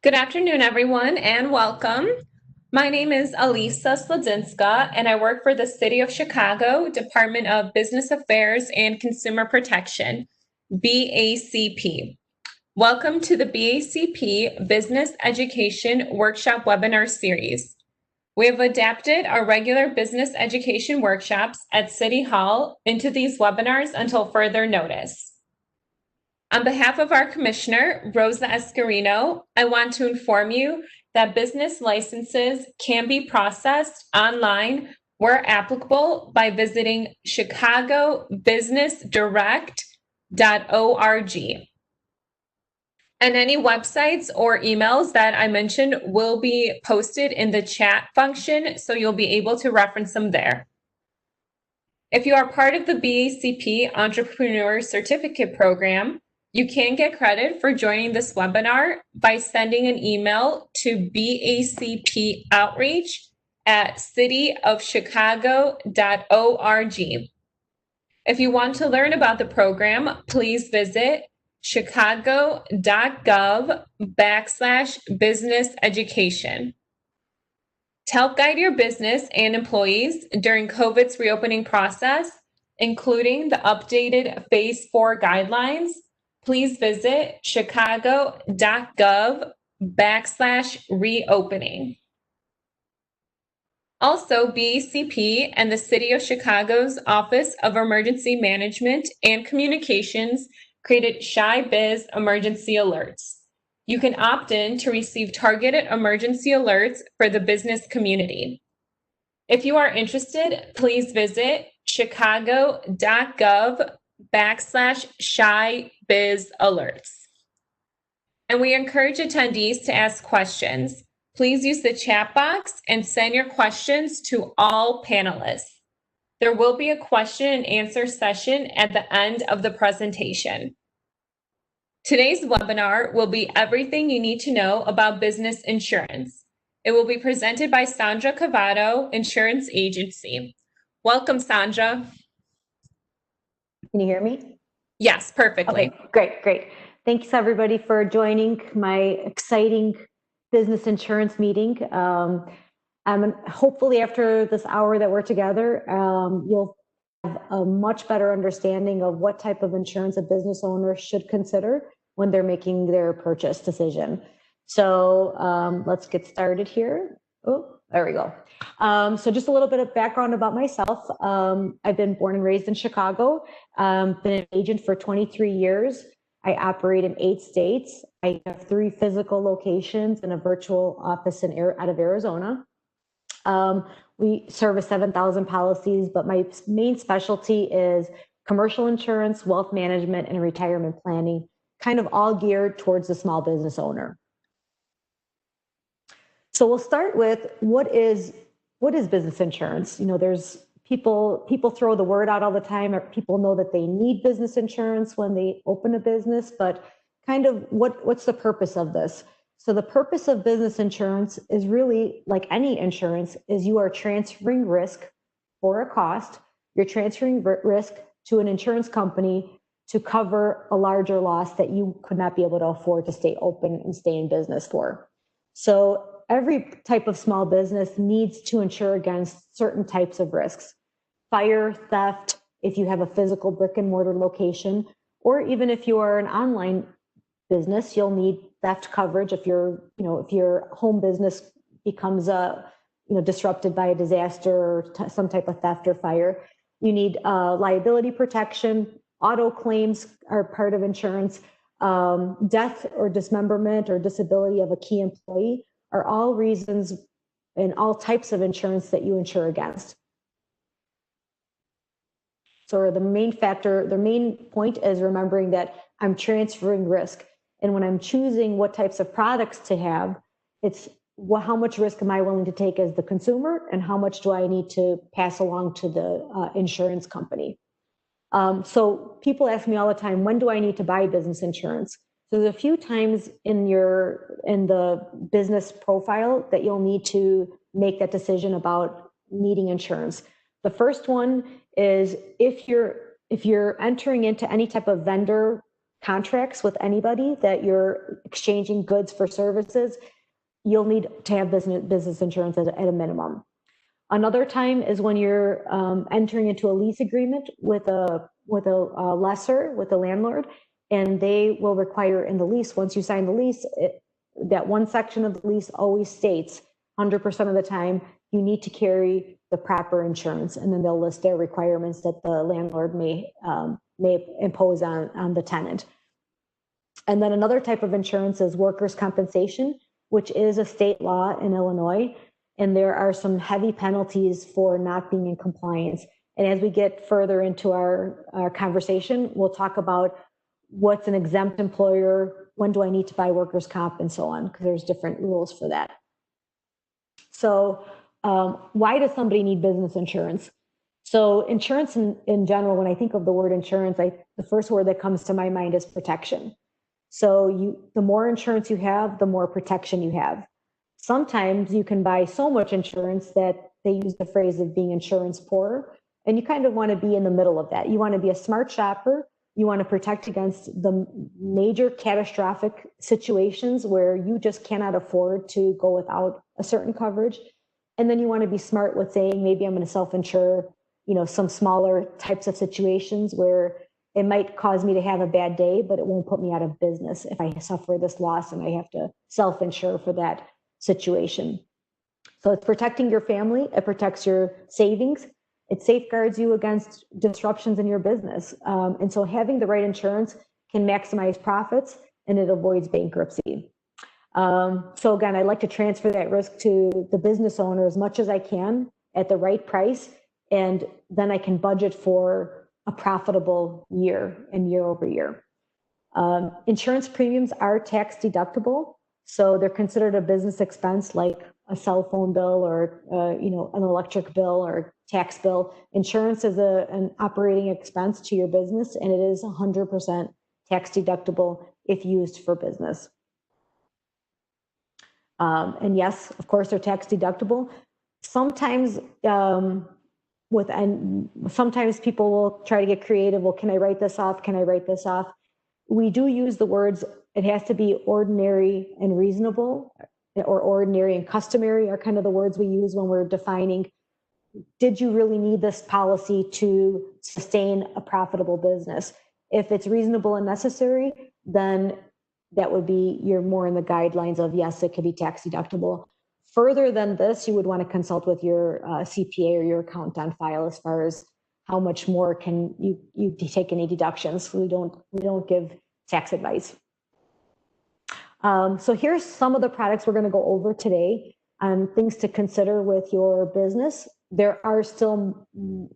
Good afternoon, everyone, and welcome. My name is Alisa Sladzinska, and I work for the City of Chicago Department of Business Affairs and Consumer Protection, BACP. Welcome to the BACP Business Education Workshop Webinar Series. We have adapted our regular business education workshops at City Hall into these webinars until further notice. On behalf of our Commissioner, Rosa Escarino, I want to inform you that business licenses can be processed online where applicable by visiting chicagobusinessdirect.org. And any websites or emails that I mentioned will be posted in the chat function, so you'll be able to reference them there. If you are part of the BACP Entrepreneur Certificate Program, you can get credit for joining this webinar by sending an email to bacpoutreach@cityofchicago.org. If you want to learn about the program, please visit chicago.gov/business education. To help guide your business and employees during COVID's reopening process, including the updated Phase 4 guidelines, please visit chicago.gov/reopening. Also, BACP and the City of Chicago's Office of Emergency Management and Communications created Shy Biz Emergency Alerts. You can opt in to receive targeted emergency alerts for the business community. If you are interested, please visit chicago.gov/shy-biz-alerts. And we encourage attendees to ask questions. Please use the chat box and send your questions to all panelists. There will be a question and answer session at the end of the presentation. Today's webinar will be everything you need to know about business insurance. It will be presented by Sandra Cavato, Insurance Agency. Welcome, Sandra. Can you hear me? Yes, perfectly. Okay, great. Thanks everybody for joining my exciting business insurance meeting. Hopefully after this hour that we're together, you'll have a much better understanding of what type of insurance a business owner should consider when they're making their purchase decision. So let's get started here. Oh, there we go. So just a little bit of background about myself. I've been born and raised in Chicago, been an agent for 23 years. I operate in 8 states. I have 3 physical locations and a virtual office out of Arizona. We service 7,000 policies, but my main specialty is commercial insurance, wealth management, and retirement planning, kind of all geared towards the small business owner. So we'll start with what is business insurance? You know, there's people throw the word out all the time, or people know that they need business insurance when they open a business, but kind of what's the purpose of this? So the purpose of business insurance is really like any insurance, is you are transferring risk for a cost. You're transferring risk to an insurance company to cover a larger loss that you could not be able to afford to stay open and stay in business for. So every type of small business needs to insure against certain types of risks. Fire, theft, if you have a physical brick and mortar location, or even if you are an online business, you'll need theft coverage if your home business becomes disrupted by a disaster or some type of theft or fire. You need liability protection. Auto claims are part of insurance. Death or dismemberment or disability of a key employee are all reasons and all types of insurance that you insure against. So the main point is remembering that I'm transferring risk. And when I'm choosing what types of products to have, it's how much risk am I willing to take as the consumer, and how much do I need to pass along to the insurance company? So people ask me all the time, when do I need to buy business insurance? So there's a few times in the business profile that you'll need to make that decision about needing insurance. The first one is if you're entering into any type of vendor contracts with anybody that you're exchanging goods for services, you'll need to have business insurance at a minimum. Another time is when you're entering into a lease agreement with a lessor, with a landlord, and they will require in the lease, once you sign the lease, that one section of the lease always states 100% of the time you need to carry the proper insurance, and then they'll list their requirements that the landlord may impose on the tenant. And then another type of insurance is workers' compensation, which is a state law in Illinois, and there are some heavy penalties for not being in compliance. And as we get further into our conversation, we'll talk about what's an exempt employer, when do I need to buy workers' comp, and so on, because there's different rules for that. So why does somebody need business insurance? So insurance in general, when I think of the word insurance, the first word that comes to my mind is protection. So the more insurance you have, the more protection you have. Sometimes you can buy so much insurance that they use the phrase of being insurance poor, and you kind of want to be in the middle of that. You want to be a smart shopper. You want to protect against the major catastrophic situations where you just cannot afford to go without a certain coverage. And then you want to be smart with saying, maybe I'm going to self-insure, some smaller types of situations where it might cause me to have a bad day, but it won't put me out of business if I suffer this loss and I have to self-insure for that situation. So it's protecting your family. It protects your savings. It safeguards you against disruptions in your business. And so having the right insurance can maximize profits, and it avoids bankruptcy. So again, I like to transfer that risk to the business owner as much as I can at the right price, and then I can budget for a profitable year and year over year. Insurance premiums are tax deductible, so they're considered a business expense like a cell phone bill or an electric bill or tax bill. Insurance is an operating expense to your business, and it is 100% tax deductible if used for business. And yes, of course, they're tax deductible. Sometimes sometimes people will try to get creative. Well, can I write this off? Can I write this off? We do use the words, it has to be ordinary and reasonable, or ordinary and customary are kind of the words we use when we're defining, did you really need this policy to sustain a profitable business? If it's reasonable and necessary, then that would be, you're more in the guidelines of, yes, it could be tax deductible. Further than this, you would want to consult with your CPA or your accountant on file as far as how much more can you take any deductions. We don't give tax advice. So here's some of the products we're going to go over today on things to consider with your business. There are still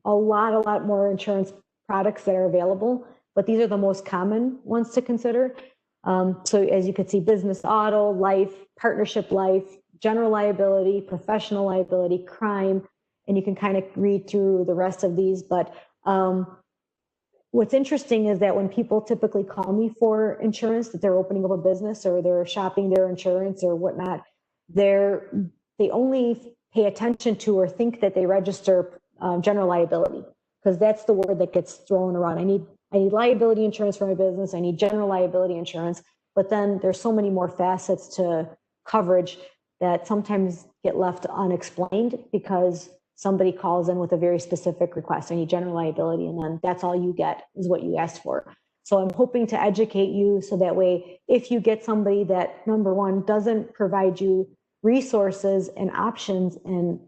a lot more insurance products that are available, but these are the most common ones to consider. So as you can see, business auto, life, partnership life, general liability, professional liability, crime, and you can kind of read through the rest of these. But what's interesting is that when people typically call me for insurance, that they're opening up a business or they're shopping their insurance or whatnot, they only pay attention to or think that they register general liability, because that's the word that gets thrown around. I need liability insurance for my business. I need general liability insurance. But then there's so many more facets to coverage that sometimes get left unexplained because somebody calls in with a very specific request. I need general liability, and then that's all you get is what you asked for. So I'm hoping to educate you so that way, if you get somebody that, number one, doesn't provide you resources and options in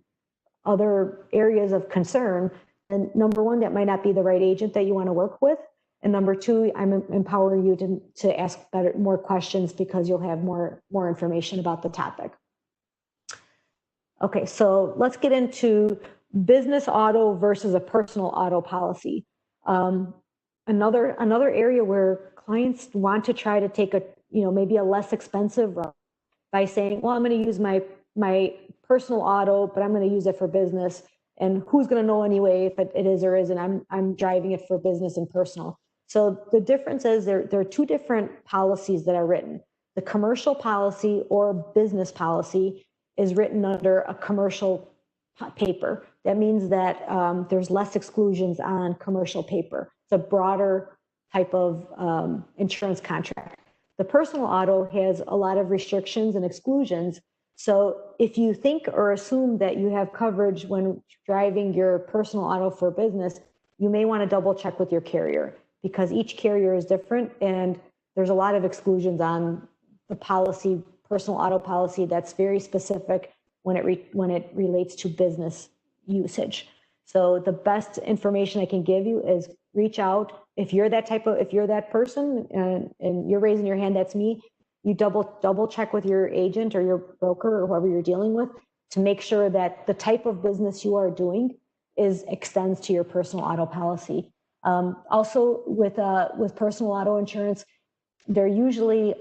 other areas of concern, and number one, that might not be the right agent that you want to work with. And number two, I'm empowering you to ask more questions because you'll have more information about the topic. Okay, so let's get into business auto versus a personal auto policy. Another area where clients want to try to take maybe a less expensive route by saying, well, I'm going to use my personal auto, but I'm going to use it for business. And who's going to know anyway if it is or isn't? I'm driving it for business and personal. So the difference is there are two different policies that are written. The commercial policy or business policy is written under a commercial paper. That means that there's less exclusions on commercial paper. It's a broader type of insurance contract. The personal auto has a lot of restrictions and exclusions. So if you think or assume that you have coverage when driving your personal auto for business, you may want to double check with your carrier, because each carrier is different and there's a lot of exclusions on the policy, personal auto policy, that's very specific when it relates to business usage. So the best information I can give you is reach out. If you're that person and you're raising your hand, that's me. You double check with your agent or your broker or whoever you're dealing with to make sure that the type of business you are doing extends to your personal auto policy. Also with personal auto insurance, they're usually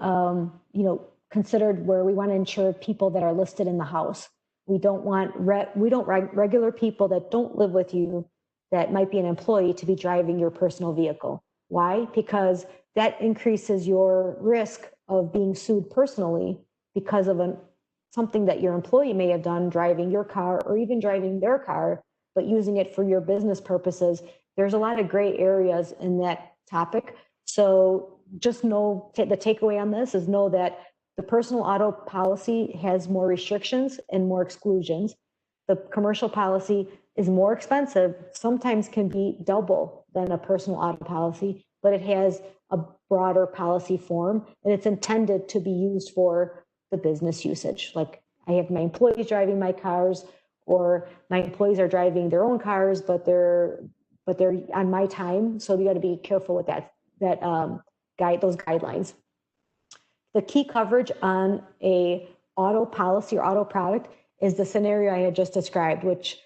considered where we want to insure people that are listed in the house. We don't want regular people that don't live with you, that might be an employee, to be driving your personal vehicle. Why? Because that increases your risk of being sued personally because of something that your employee may have done, driving your car or even driving their car, but using it for your business purposes. There's a lot of gray areas in that topic. So just know, the takeaway on this is know that the personal auto policy has more restrictions and more exclusions. The commercial policy is more expensive, sometimes can be double than a personal auto policy, but it has a broader policy form and it's intended to be used for the business usage. Like, I have my employees driving my cars, or my employees are driving their own cars, but they're on my time. So we got to be careful with those guidelines. The key coverage on a auto policy or auto product is the scenario I had just described, which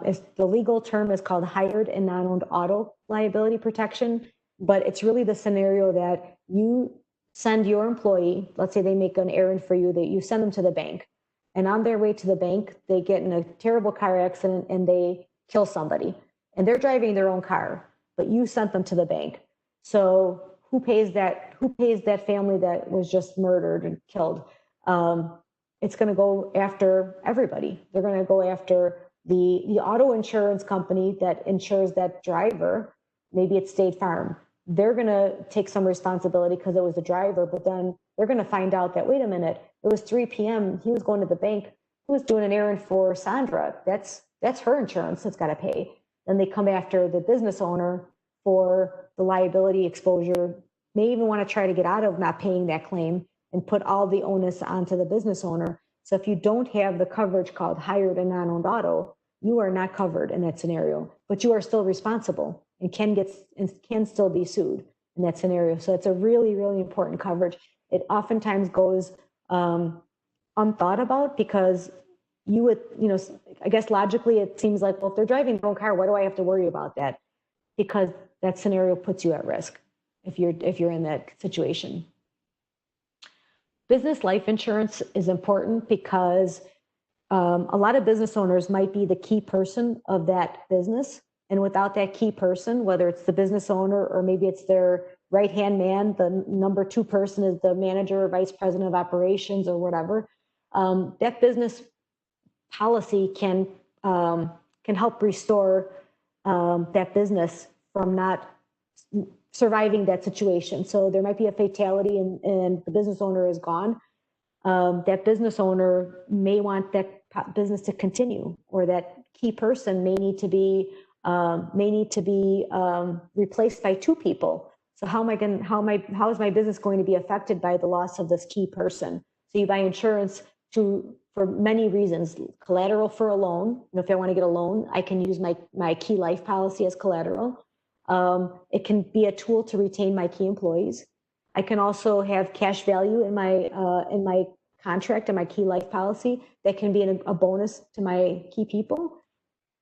is the legal term is called hired and non-owned auto liability protection. But it's really the scenario that you send your employee, let's say they make an errand for you, that you send them to the bank, and on their way to the bank, they get in a terrible car accident and they kill somebody, and they're driving their own car, but you sent them to the bank. So who pays that family that was just murdered and killed? It's going to go after everybody. They're going to go after the auto insurance company that insures that driver. Maybe it's State Farm. They're going to take some responsibility because it was the driver, but then they're going to find out that, wait a minute, it was 3 p.m. He was going to the bank. He was doing an errand for Sandra. That's her insurance that's got to pay. Then they come after the business owner for the liability exposure, may even want to try to get out of not paying that claim and put all the onus onto the business owner. So if you don't have the coverage called hired and non-owned auto, you are not covered in that scenario, but you are still responsible and can still be sued in that scenario. So it's a really, really important coverage. It oftentimes goes unthought about because you would, I guess logically it seems like, well, if they're driving their own car, why do I have to worry about that? Because that scenario puts you at risk if you're in that situation. Business life insurance is important because a lot of business owners might be the key person of that business. And without that key person, whether it's the business owner or maybe it's their right-hand man, the number 2 person is the manager or vice president of operations or whatever, that business policy can help restore that business from not surviving that situation. So there might be a fatality and the business owner is gone. That business owner may want that business to continue, or that key person may need to be replaced by 2 people. So how is my business going to be affected by the loss of this key person? So you buy insurance for many reasons. Collateral for a loan. If I want to get a loan, I can use my key life policy as collateral. It can be a tool to retain my key employees. I can also have cash value in my contract and my key life policy that can be a bonus to my key people.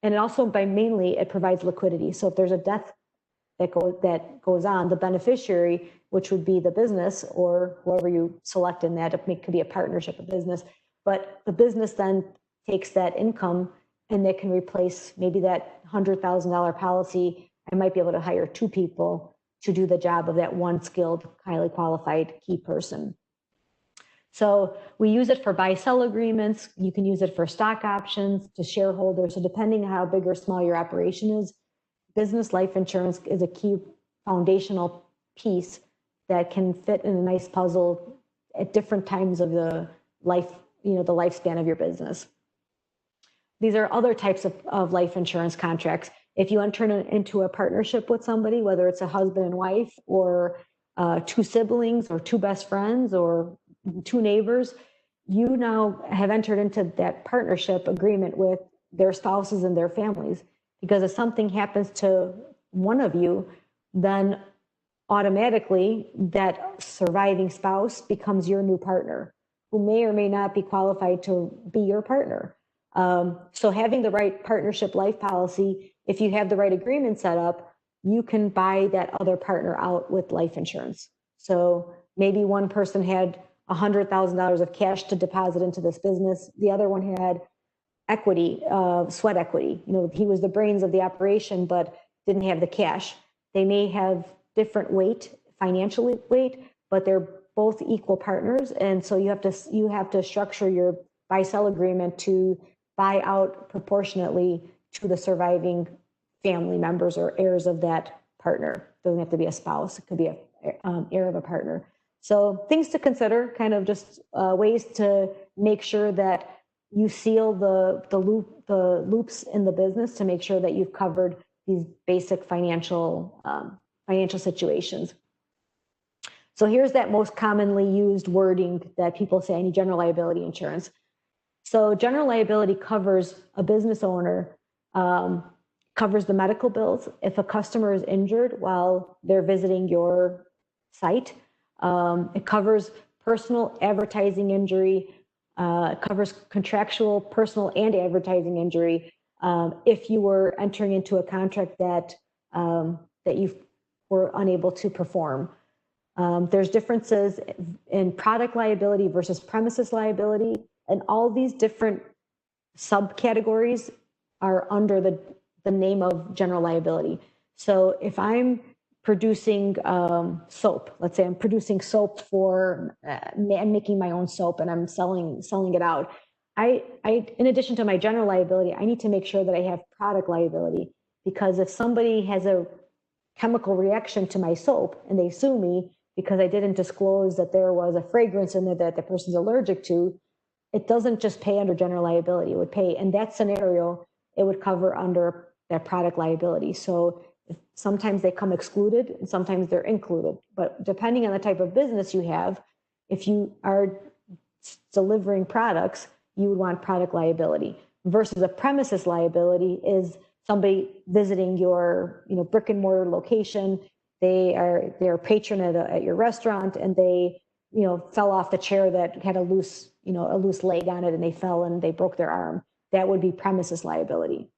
And it also, mainly, it provides liquidity. So if there's a death that goes on, the beneficiary, which would be the business or whoever you select in that, it could be a partnership, a business, but the business then takes that income and they can replace maybe that $100,000 policy. I might be able to hire 2 people to do the job of that one skilled, highly qualified key person. So we use it for buy-sell agreements. You can use it for stock options to shareholders. So depending on how big or small your operation is, business life insurance is a key foundational piece that can fit in a nice puzzle at different times of the life, the lifespan of your business. These are other types of life insurance contracts. If you enter into a partnership with somebody, whether it's a husband and wife or two siblings or two best friends or two neighbors, you now have entered into that partnership agreement with their spouses and their families. Because if something happens to one of you, then automatically that surviving spouse becomes your new partner, who may or may not be qualified to be your partner. So having the right partnership life policy, if you have the right agreement set up, you can buy that other partner out with life insurance. So maybe one person had $100,000 of cash to deposit into this business. The other one had equity, sweat equity. He was the brains of the operation, but didn't have the cash. They may have different weight, financial weight, but they're both equal partners. And so you have to structure your buy-sell agreement to buy out proportionately to the surviving family members or heirs of that partner. It doesn't have to be a spouse. It could be an heir of a partner. So things to consider, kind of just ways to make sure that you seal the loops in the business to make sure that you've covered these basic financial situations. So here's that most commonly used wording that people say, I need general liability insurance. So general liability covers a business owner, covers the medical bills. If a customer is injured while they're visiting your site, it covers personal advertising injury, it covers contractual, personal, and advertising injury if you were entering into a contract that you were unable to perform. There's differences in product liability versus premises liability, and all these different subcategories are under the name of general liability. So if I'm producing soap, let's say I'm producing soap for, I'm making my own soap and I'm selling it out. I, in addition to my general liability, I need to make sure that I have product liability, because if somebody has a chemical reaction to my soap and they sue me because I didn't disclose that there was a fragrance in there that the person's allergic to, it doesn't just pay under general liability. It would pay, in that scenario, it would cover under that product liability. So sometimes they come excluded and sometimes they're included. But depending on the type of business you have, if you are delivering products, you would want product liability. Versus a premises liability is somebody visiting your brick and mortar location. They're a patron at your restaurant, and they fell off the chair that had a loose leg on it, and they fell and they broke their arm. That would be premises liability.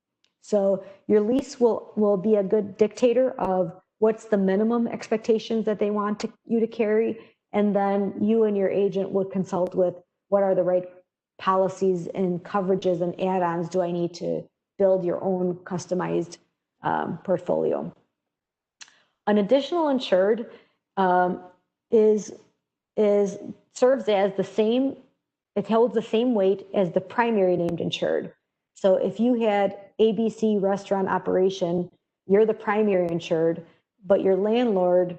So your lease will be a good dictator of what's the minimum expectations that they want you to carry, and then you and your agent would consult with what are the right policies and coverages and add-ons do I need to build your own customized portfolio. An additional insured serves as the same, it holds the same weight as the primary named insured. So if you had ABC restaurant operation, you're the primary insured, but your landlord,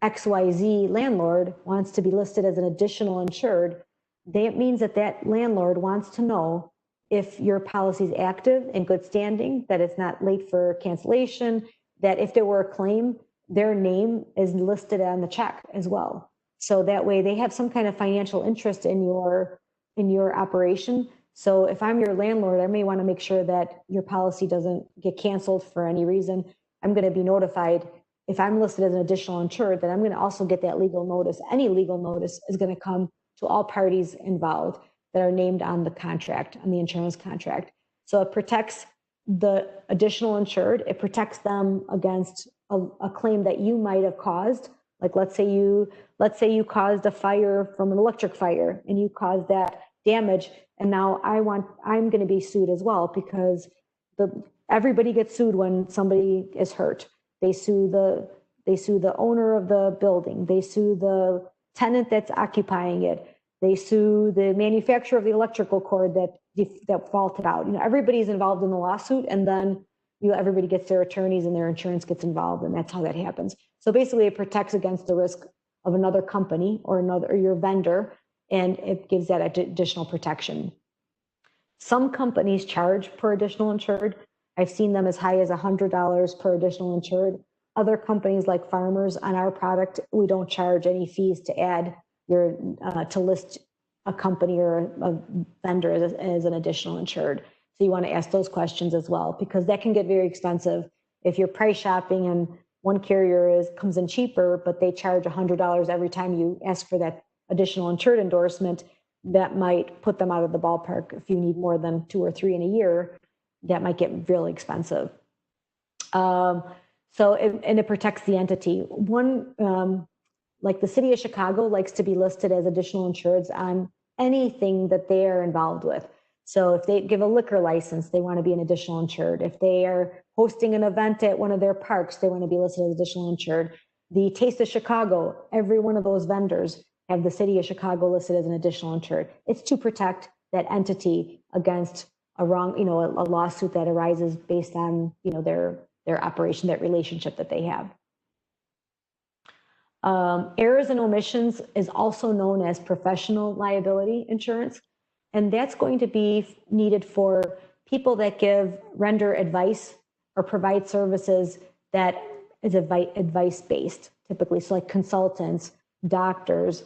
XYZ landlord, wants to be listed as an additional insured, that means that landlord wants to know if your policy is active and good standing, that it's not late for cancellation, that if there were a claim, their name is listed on the check as well. So that way they have some kind of financial interest in your operation. So if I'm your landlord, I may want to make sure that your policy doesn't get canceled for any reason. I'm going to be notified if I'm listed as an additional insured, that I'm going to also get that legal notice. Any legal notice is going to come to all parties involved that are named on the contract, on the insurance contract. So it protects the additional insured. It protects them against a claim that you might have caused. Like let's say you caused a fire from an electric fire and you caused that damage, and now I'm going to be sued as well, because everybody gets sued when somebody is hurt. They sue the owner of the building. They sue the tenant that's occupying it. They sue the manufacturer of the electrical cord that faulted out. Everybody's involved in the lawsuit, and then everybody gets their attorneys and their insurance gets involved, and that's how that happens. So basically it protects against the risk of another company or your vendor, and it gives that additional protection. Some companies charge per additional insured. I've seen them as high as $100 per additional insured. Other companies like Farmers, on our product, we don't charge any fees to add to list a company or a vendor as an additional insured. So you want to ask those questions as well, because that can get very expensive. If you're price shopping and one carrier comes in cheaper, but they charge $100 every time you ask for that additional insured endorsement, that might put them out of the ballpark. If you need more than 2 or 3 in a year, that might get really expensive. And it protects the entity. Like the city of Chicago likes to be listed as additional insureds on anything that they are involved with. So if they give a liquor license, they want to be an additional insured. If they are hosting an event at one of their parks, they want to be listed as additional insured. The Taste of Chicago, every one of those vendors have the city of Chicago listed as an additional insured. It's to protect that entity against a lawsuit that arises based on, their operation, that relationship that they have. Errors and omissions is also known as professional liability insurance. And that's going to be needed for people that render advice or provide services that is advice-based, typically. So like consultants, doctors,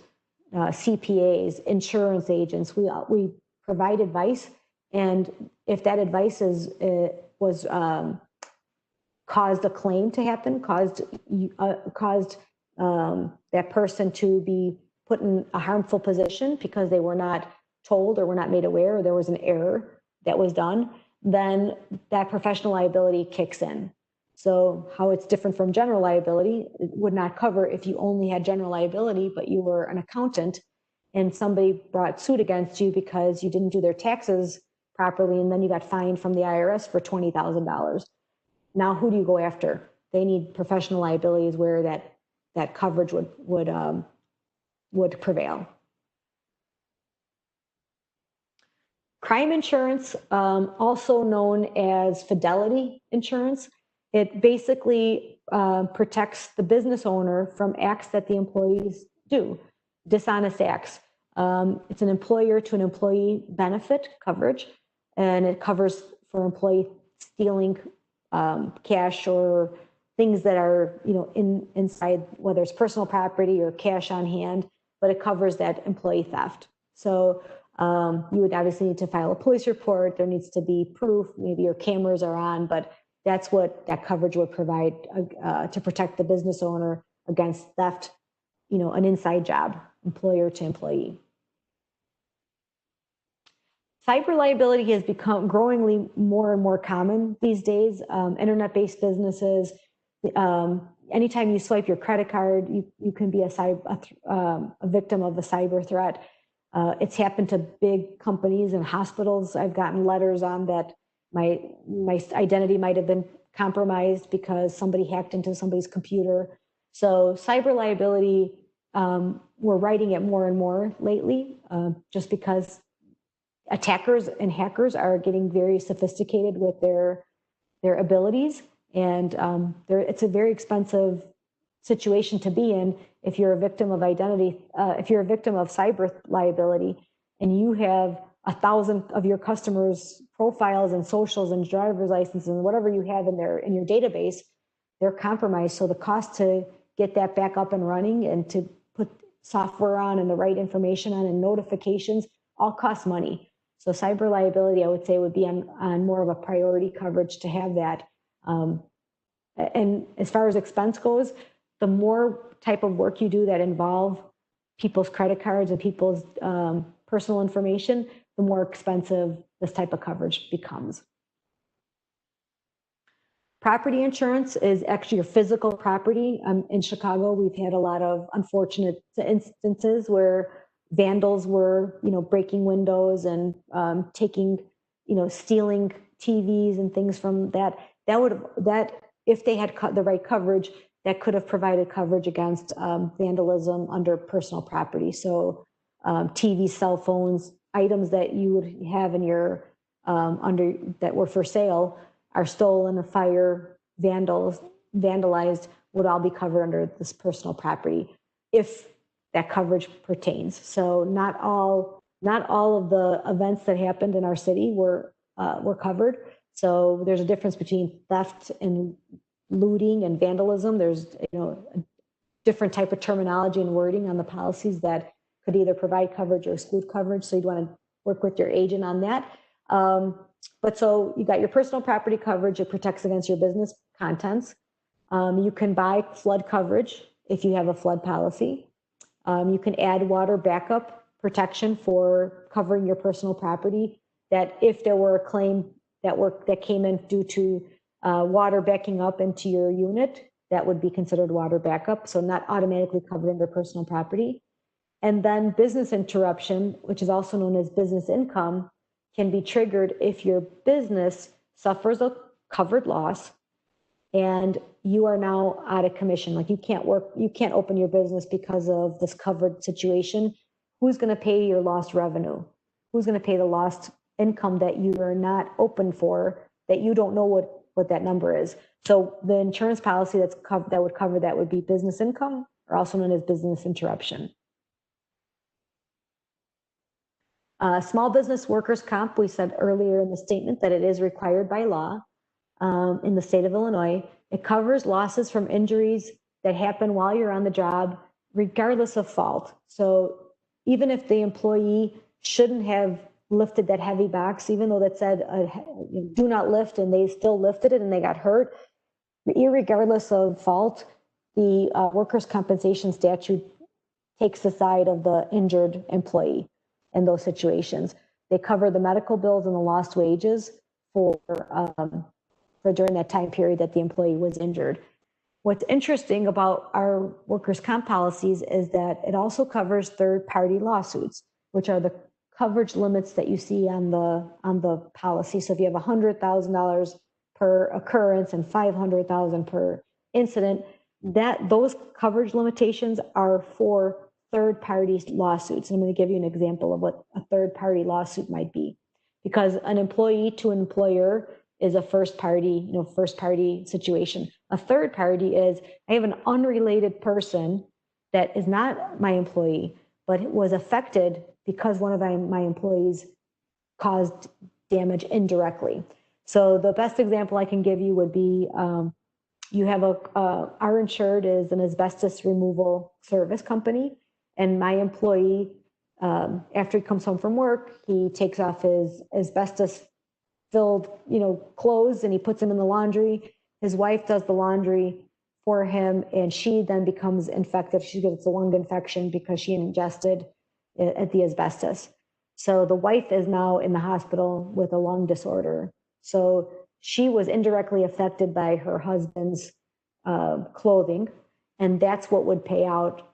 CPAs, insurance agents, we provide advice. And if that advice caused a claim to happen, caused that person to be put in a harmful position because they were not told or were not made aware, or there was an error that was done, then that professional liability kicks in. So how it's different from general liability, it would not cover if you only had general liability, but you were an accountant and somebody brought suit against you because you didn't do their taxes properly, and then you got fined from the IRS for $20,000. Now, who do you go after? They need professional liabilities where that coverage would prevail. Crime insurance, also known as fidelity insurance, it basically protects the business owner from acts that the employees do, dishonest acts. It's an employer to an employee benefit coverage, and it covers for employee stealing cash or things that are inside, whether it's personal property or cash on hand, but it covers that employee theft. So you would obviously need to file a police report. There needs to be proof. Maybe your cameras are on, but that's what that coverage would provide to protect the business owner against theft, an inside job, employer to employee. Cyber liability has become growingly more and more common these days. Internet-based businesses, anytime you swipe your credit card, you can be a victim of a cyber threat. It's happened to big companies and hospitals. I've gotten letters on that my identity might have been compromised because somebody hacked into somebody's computer. So cyber liability, we're writing it more and more lately, just because attackers and hackers are getting very sophisticated with their abilities, and it's a very expensive situation to be in if you're a victim of if you're a victim of cyber liability and you have 1,000 of your customers' profiles and socials and driver's licenses and whatever you have in your database, they're compromised. So the cost to get that back up and running and to put software on and the right information on and notifications all cost money. So cyber liability, I would say, would be on more of a priority coverage to have that. And as far as expense goes, the more type of work you do that involve people's credit cards and people's personal information, the more expensive this type of coverage becomes. Property insurance is actually your physical property. In Chicago, we've had a lot of unfortunate instances where vandals were, breaking windows and stealing TVs and things from that. That if they had the right coverage, that could have provided coverage against vandalism under personal property. So TV, cell phones, items that you would have in your that were for sale are stolen, fire, vandalized, would all be covered under this personal property if that coverage pertains. So not all of the events that happened in our city were covered. So there's a difference between theft and looting and vandalism. There's a different type of terminology and wording on the policies that could either provide coverage or exclude coverage. So you'd want to work with your agent on that. But so you got your personal property coverage. It protects against your business contents. You can buy flood coverage if you have a flood policy. You can add water backup protection for covering your personal property, that if there were a claim that came in due to water backing up into your unit, that would be considered water backup, so not automatically covered under personal property. And then business interruption, which is also known as business income, can be triggered if your business suffers a covered loss and you are now out of commission. Like you can't open your business because of this covered situation. Who's going to pay your lost revenue? Who's going to pay the lost income that you are not open for, that you don't know what that number is? So the insurance policy that would cover that would be business income, or also known as business interruption. Small business workers' comp, we said earlier in the statement that it is required by law in the state of Illinois. It covers losses from injuries that happen while you're on the job, regardless of fault. So even if the employee shouldn't have lifted that heavy box, even though that said do not lift, and they still lifted it and they got hurt, irregardless of fault, the workers' compensation statute takes the side of the injured employee in those situations. They cover the medical bills and the lost wages for during that time period that the employee was injured. What's interesting about our workers' comp policies is that it also covers third-party lawsuits, which are the coverage limits that you see on the policy. So if you have $100,000 per occurrence and $500,000 per incident, those coverage limitations are for third-party lawsuits. I'm going to give you an example of what a third-party lawsuit might be, because an employee to an employer is a first-party situation. A third party is, I have an unrelated person that is not my employee, but was affected because one of my employees caused damage indirectly. So the best example I can give you would be, you have our insured is an asbestos removal service company, and my employee, after he comes home from work, he takes off his asbestos filled, clothes, and he puts them in the laundry. His wife does the laundry for him, and she then becomes infected. She gets a lung infection because she ingested the asbestos. So the wife is now in the hospital with a lung disorder. So she was indirectly affected by her husband's clothing, and that's what would pay out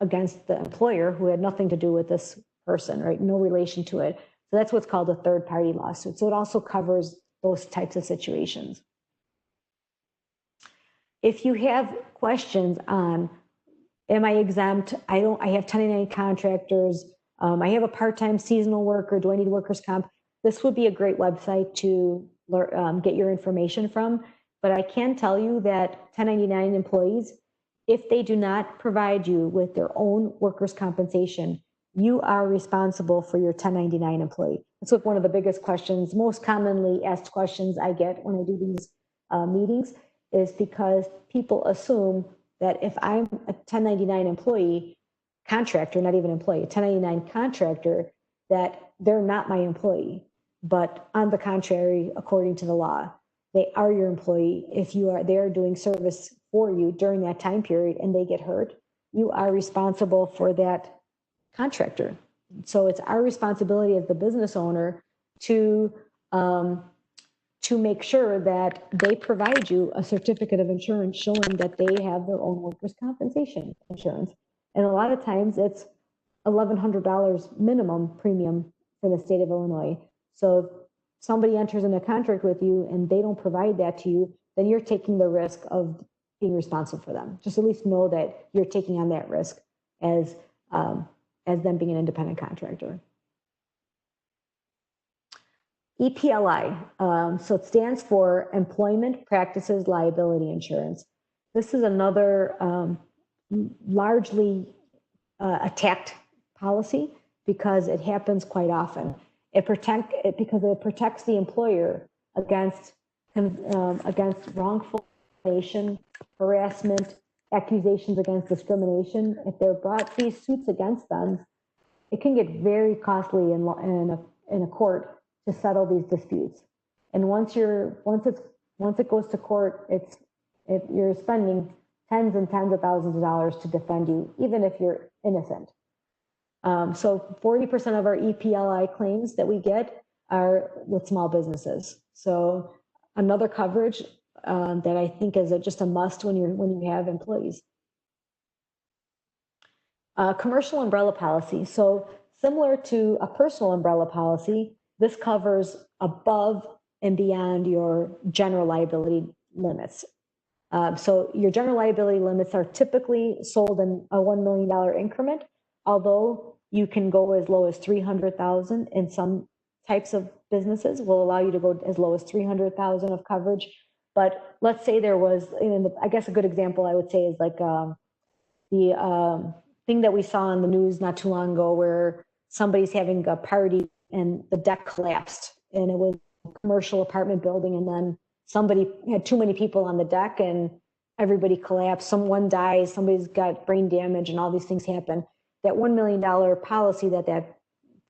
against the employer, who had nothing to do with this person, right? No relation to it. So that's what's called a third-party lawsuit. So it also covers those types of situations. If you have questions on, am I exempt? I have 1099 contractors. I have a part-time seasonal worker. Do I need workers' comp? This would be a great website to get your information from. But I can tell you that 1099 employees, if they do not provide you with their own workers' compensation, you are responsible for your 1099 employee. That's what one of the biggest questions, most commonly asked questions I get when I do these meetings, is because people assume that if I'm a 1099 employee, contractor, not even employee, a 1099 contractor, that they're not my employee. But on the contrary, according to the law, they are your employee. If they are doing service for you during that time period and they get hurt, you are responsible for that contractor. So it's our responsibility as the business owner to make sure that they provide you a certificate of insurance showing that they have their own workers' compensation insurance. And a lot of times it's $1,100 minimum premium for the state of Illinois. So if somebody enters in a contract with you and they don't provide that to you, then you're taking the risk of being responsible for them. Just at least know that you're taking on that risk as them being an independent contractor. EPLI, so it stands for Employment Practices Liability Insurance. This is another largely attacked policy because it happens quite often. Because it protects the employer against wrongful discrimination, harassment, accusations against discrimination. If they're brought these suits against them, it can get very costly in a court to settle these disputes. And once it goes to court, you're spending tens and tens of thousands of dollars to defend you, even if you're innocent. So 40% of our EPLI claims that we get are with small businesses. So another coverage that I think is just a must when you have employees. Commercial umbrella policy. So similar to a personal umbrella policy, this covers above and beyond your general liability limits. So your general liability limits are typically sold in a $1 million increment, although you can go as low as $300,000 in some types of businesses will allow you to go as low as $300,000 of coverage. But let's say there was, I guess a good example I would say is like the thing that we saw on the news not too long ago where somebody's having a party and the deck collapsed, and it was a commercial apartment building, and then somebody had too many people on the deck and everybody collapsed. Someone dies, somebody's got brain damage, and all these things happen. That $1 million policy that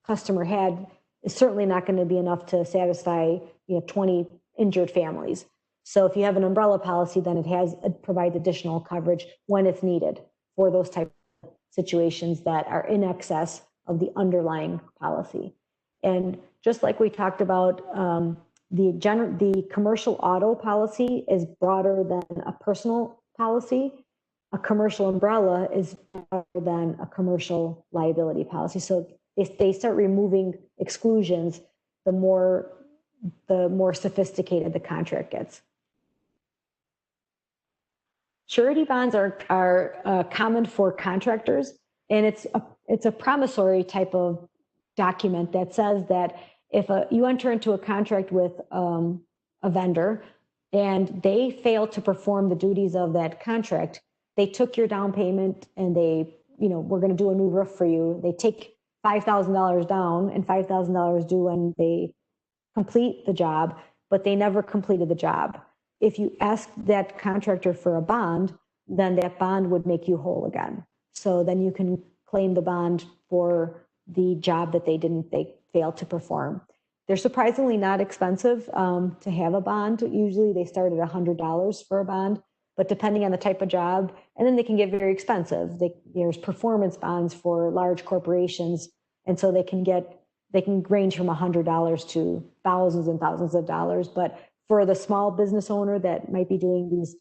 customer had is certainly not going to be enough to satisfy 20 injured families. So if you have an umbrella policy, then it provides additional coverage when it's needed for those type of situations that are in excess of the underlying policy. And just like we talked about, the commercial auto policy is broader than a personal policy. A commercial umbrella is broader than a commercial liability policy. So if they start removing exclusions, the more sophisticated the contract gets. Surety bonds are common for contractors, and it's a promissory type of document that says that if you enter into a contract with a vendor and they fail to perform the duties of that contract, they took your down payment and we're going to do a new roof for you. They take $5,000 down and $5,000 due when they complete the job, but they never completed the job. If you ask that contractor for a bond, then that bond would make you whole again. So then you can claim the bond for the job that they failed to perform. They're surprisingly not expensive to have a bond. Usually they start at $100 for a bond, but depending on the type of job, and then they can get very expensive. There's performance bonds for large corporations, and so they can range from $100 to thousands and thousands of dollars. But for the small business owner that might be doing these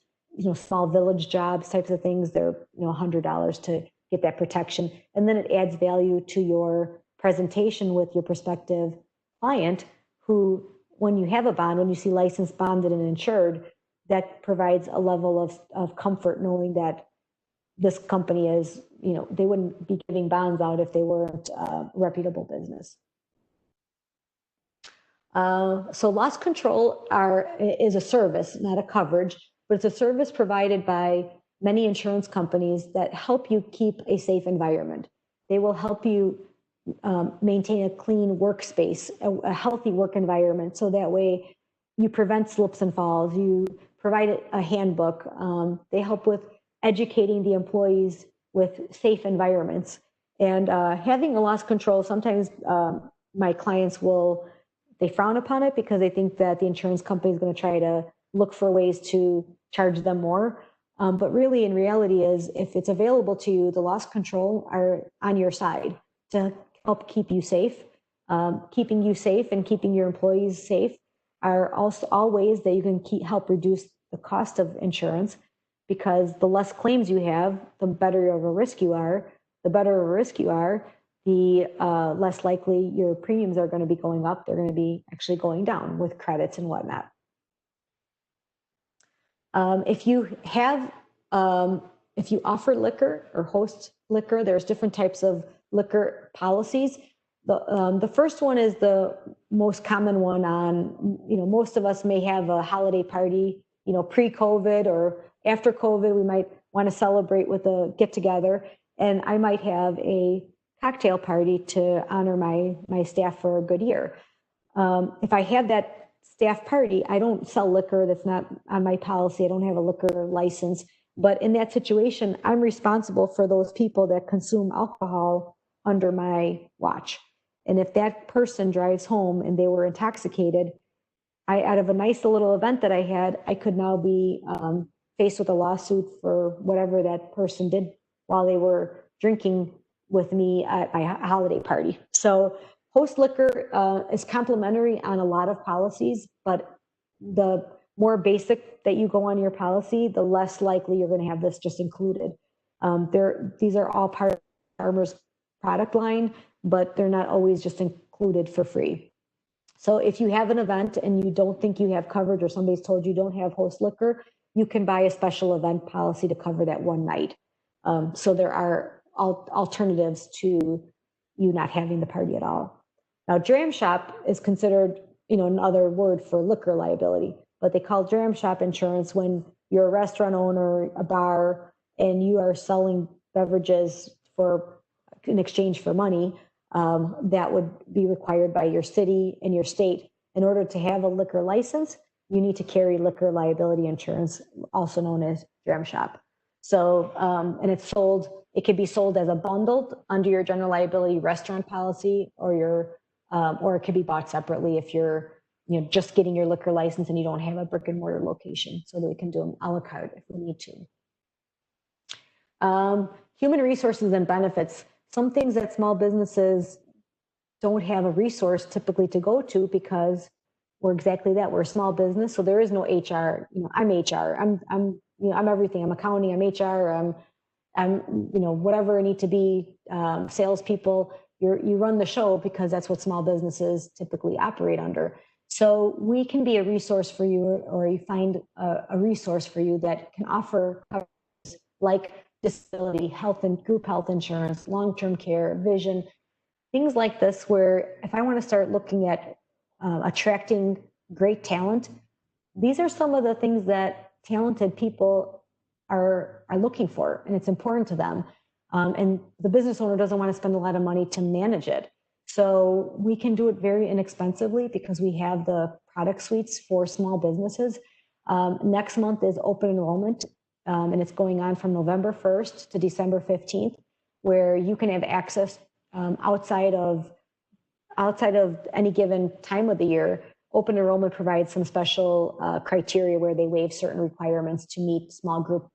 small village jobs types of things, they're $100 to get that protection. And then it adds value to your presentation with your prospective client, who, when you have a bond, when you see licensed, bonded, and insured, that provides a level of comfort knowing that this company is, they wouldn't be giving bonds out if they weren't a reputable business. So loss control is a service, not a coverage, but it's a service provided by many insurance companies that help you keep a safe environment. They will help you maintain a clean workspace, a healthy work environment, so that way you prevent slips and falls. You provide a handbook. They help with educating the employees with safe environments. And having a loss control, sometimes my clients they frown upon it because they think that the insurance company is going to try to look for ways to charge them more. But really, in reality, if it's available to you, the loss control are on your side to help keep you safe. Keeping you safe and keeping your employees safe are also all ways that you can help reduce the cost of insurance, because the less claims you have, the better of a risk you are. The better of a risk you are, the less likely your premiums are going to be going up. They're going to be actually going down with credits and whatnot. If you offer liquor or host liquor, there's different types of liquor policies. The first one is the most common one on, most of us may have a holiday party, pre-COVID or after COVID, we might want to celebrate with a get together. And I might have a cocktail party to honor my staff for a good year. If I have that staff party, I don't sell liquor. That's not on my policy. I don't have a liquor license. But in that situation, I'm responsible for those people that consume alcohol under my watch. And if that person drives home and they were intoxicated, out of a nice little event that I had, I could now be faced with a lawsuit for whatever that person did while they were drinking with me at my holiday party. So host liquor is complimentary on a lot of policies, but the more basic that you go on your policy, the less likely you're going to have this just included. These are all part of Farmer's product line, but they're not always just included for free. So if you have an event and you don't think you have coverage, or somebody's told you don't have host liquor, you can buy a special event policy to cover that one night. So there are alternatives to you not having the party at all. Now, dram shop is considered, another word for liquor liability, but they call dram shop insurance when you're a restaurant owner, a bar, and you are selling beverages in exchange for money. That would be required by your city and your state. In order to have a liquor license, you need to carry liquor liability insurance, also known as dram shop. So, and it could be sold as a bundled under your general liability restaurant policy, or it could be bought separately if you're, just getting your liquor license and you don't have a brick and mortar location, so that we can do them a la carte if we need to. Human resources and benefits. Some things that small businesses don't have a resource typically to go to because we're exactly that. We're a small business, so there is no HR. I'm HR. I'm everything. I'm accounting. I'm HR. I'm whatever I need to be. Salespeople. You run the show because that's what small businesses typically operate under. So we can be a resource for you, or you find a resource for you that can offer coverage like disability, health and group health insurance, long-term care, vision, things like this, where if I want to start looking at attracting great talent, these are some of the things that talented people are looking for, and it's important to them. And the business owner doesn't want to spend a lot of money to manage it. So we can do it very inexpensively because we have the product suites for small businesses. Next month is open enrollment. And it's going on from November 1st to December 15th, where you can have access outside of any given time of the year. Open enrollment provides some special criteria where they waive certain requirements to meet small group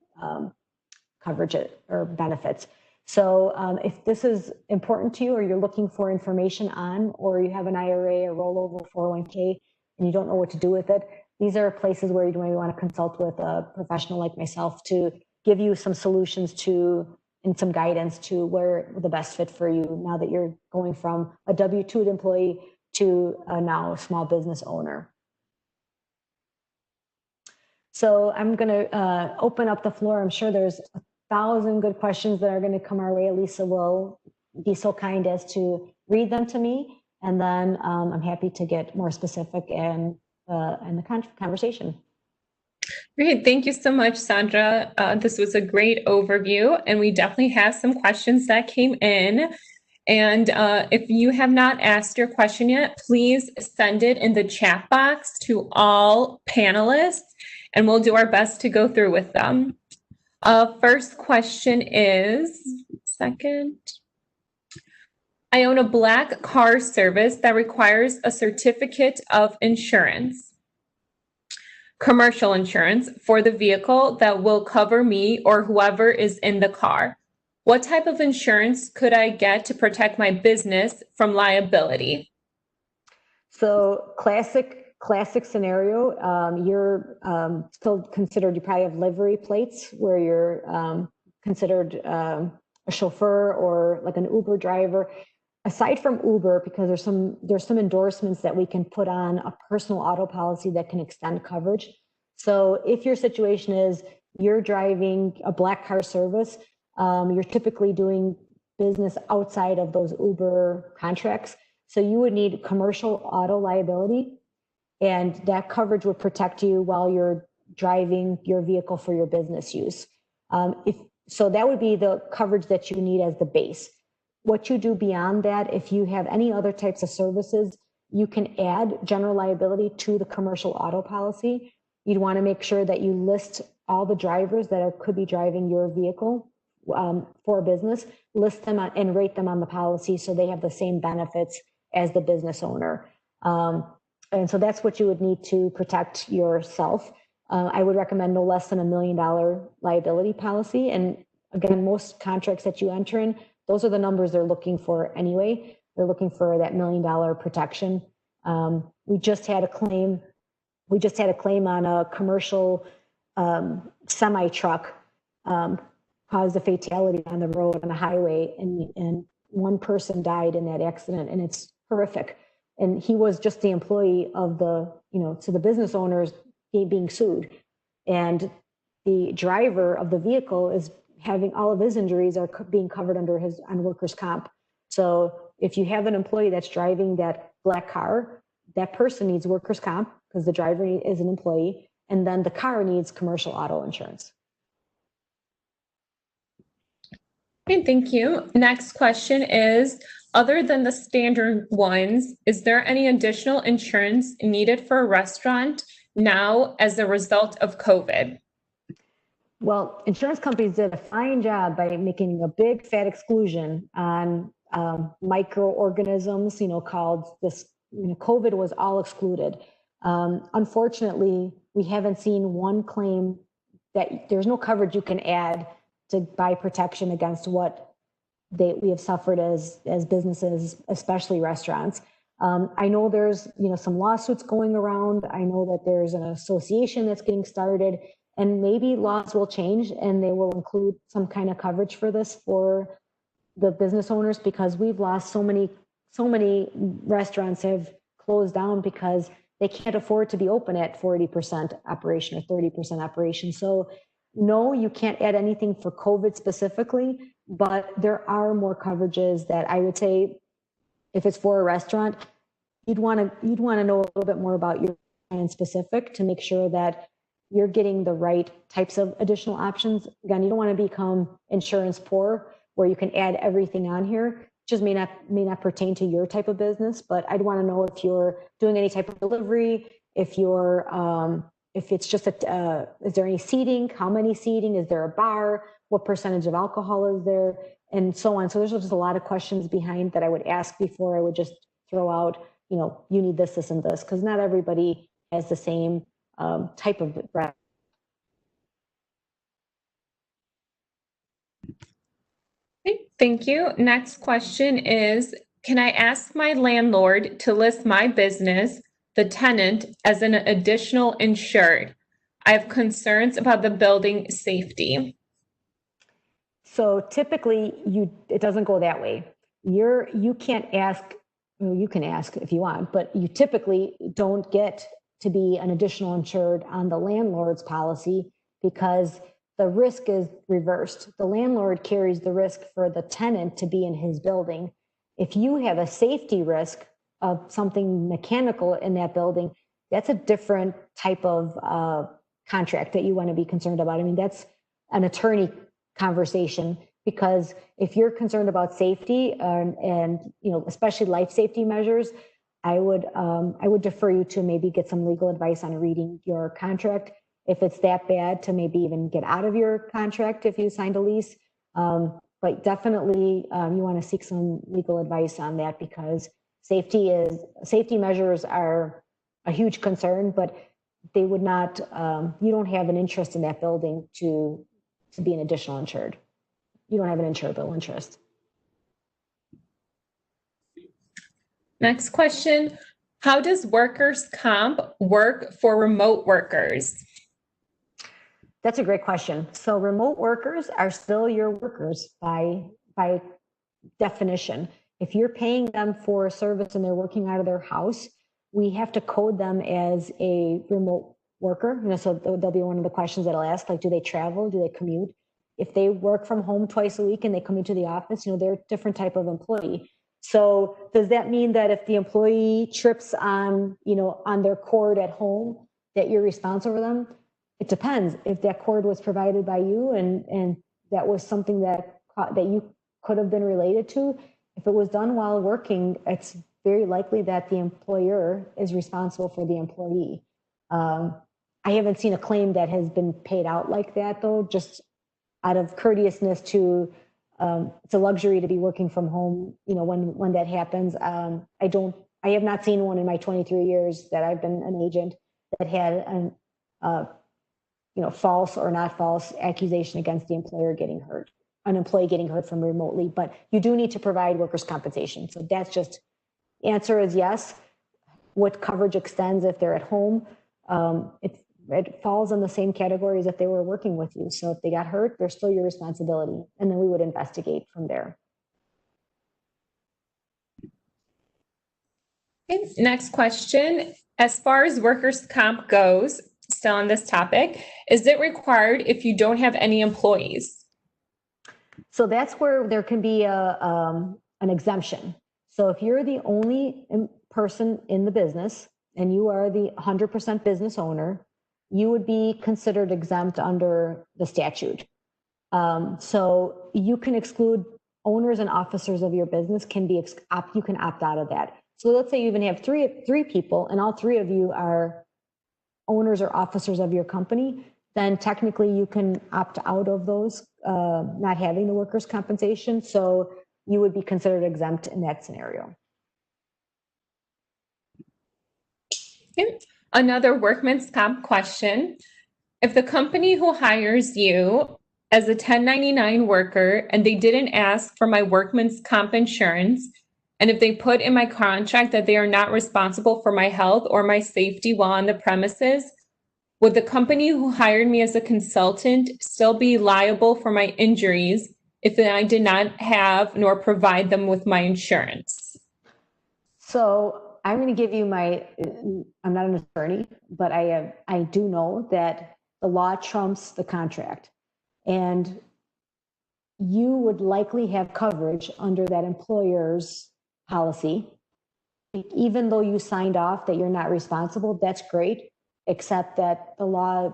coverage or benefits. So if this is important to you, or you're looking for information on, or you have an IRA, a rollover 401k, and you don't know what to do with it, these are places where you may want to consult with a professional like myself to give you some solutions and some guidance to where the best fit for you now that you're going from a W-2 employee to now a small business owner. So I'm going to open up the floor. I'm sure there's 1,000 good questions that are going to come our way. Lisa will be so kind as to read them to me, and then I'm happy to get more specific in the conversation. Great. Thank you so much, Sandra. This was a great overview, and we definitely have some questions that came in. And if you have not asked your question yet, please send it in the chat box to all panelists, and we'll do our best to go through with them. First question is, I own a black car service that requires a certificate of insurance, commercial insurance, for the vehicle that will cover me or whoever is in the car. What type of insurance could I get to protect my business from liability? So classic scenario, you're still considered, you probably have livery plates where you're considered a chauffeur or like an Uber driver. Aside from Uber, because there's some endorsements that we can put on a personal auto policy that can extend coverage. So if your situation is you're driving a black car service, you're typically doing business outside of those Uber contracts. So you would need commercial auto liability, and that coverage would protect you while you're driving your vehicle for your business use. So that would be the coverage that you need as the base. What you do beyond that, if you have any other types of services, you can add general liability to the commercial auto policy. You'd want to make sure that you list all the drivers that could be driving your vehicle for a business, list them and rate them on the policy so they have the same benefits as the business owner. And so that's what you would need to protect yourself. I would recommend no less than $1 million liability policy. And again, most contracts that you enter in, those are the numbers they're looking for anyway. They're looking for that $1 million protection. We just had a claim on a commercial semi truck caused a fatality on the road on the highway, and one person died in that accident, and it's horrific. And he was just the employee of so the business owners being sued, and the driver of the vehicle is having all of his injuries are being covered on workers' comp. So if you have an employee that's driving that black car, that person needs workers' comp because the driver is an employee, and then the car needs commercial auto insurance. Okay, thank you. Next question is, other than the standard ones, is there any additional insurance needed for a restaurant now as a result of COVID? Well, insurance companies did a fine job by making a big fat exclusion on microorganisms, called this, COVID was all excluded. Unfortunately, we haven't seen one claim that there's no coverage you can add to buy protection against what we have suffered as businesses, especially restaurants. I know there's some lawsuits going around. I know that there's an association that's getting started, and maybe laws will change and they will include some kind of coverage for this for the business owners, because we've lost so many restaurants have closed down because they can't afford to be open at 40% operation or 30% operation. So no, you can't add anything for COVID specifically, but there are more coverages that I would say, if it's for a restaurant, you'd want to know a little bit more about your plan specific to make sure that you're getting the right types of additional options. Again, you don't want to become insurance poor where you can add everything on here. It just may not pertain to your type of business, but I'd want to know if you're doing any type of delivery, if it's just is there any seating, how many seating, is there a bar, what percentage of alcohol is there, and so on. So there's just a lot of questions behind that I would ask before I would just throw out, you need this, this, and this, because not everybody has the same type of breath. Thank you. Next question is, can I ask my landlord to list my business, the tenant, as an additional insured? I have concerns about the building safety. So typically it doesn't go that way. You can't ask, you can ask if you want, but you typically don't get to be an additional insured on the landlord's policy because the risk is reversed. The landlord carries the risk for the tenant to be in his building. If you have a safety risk of something mechanical in that building, that's a different type of contract that you want to be concerned about. I mean, that's an attorney conversation, because if you're concerned about safety and especially life safety measures, I would defer you to maybe get some legal advice on reading your contract. If it's that bad, to maybe even get out of your contract if you signed a lease. But definitely you want to seek some legal advice on that, because safety measures are a huge concern, but they would not, you don't have an interest in that building to be an additional insured. You don't have an insurable interest. Next question, how does workers' comp work for remote workers? That's a great question. So remote workers are still your workers by definition. If you're paying them for a service and they're working out of their house, we have to code them as a remote worker. So there'll be one of the questions that I'll ask, like, do they travel? Do they commute? if they work from home twice a week and they come into the office, they're a different type of employee. So does that mean that if the employee trips on, on their cord at home, that you're responsible for them? It depends. If that cord was provided by you and that was something that you could have been related to, if it was done while working, it's very likely that the employer is responsible for the employee. I haven't seen a claim that has been paid out like that, though, just out of courteousness to, it's a luxury to be working from home, when that happens. I have not seen one in my 23 years that I've been an agent that had false or not false accusation against the employer getting hurt, an employee getting hurt from remotely, but you do need to provide workers' compensation. So that's just, answer is yes. What coverage extends if they're at home? It falls in the same category as if they were working with you. So if they got hurt, they're still your responsibility. And then we would investigate from there. Okay, next question. As far as workers' comp goes, still on this topic, is it required if you don't have any employees? So that's where there can be an exemption. So if you're the only person in the business and you are the 100% business owner, you would be considered exempt under the statute. So you can exclude owners and officers of your business. You can opt out of that. So let's say you even have three people and all three of you are owners or officers of your company, then technically you can opt out of those, not having the workers' compensation. So you would be considered exempt in that scenario. Okay. Another workman's comp question. If the company who hires you as a 1099 worker and they didn't ask for my workman's comp insurance, and if they put in my contract that they are not responsible for my health or my safety while on the premises, would the company who hired me as a consultant still be liable for my injuries if I did not have nor provide them with my insurance? So I'm going to give you I'm not an attorney, but I do know that the law trumps the contract. And you would likely have coverage under that employer's policy. Even though you signed off that you're not responsible, that's great, except that the law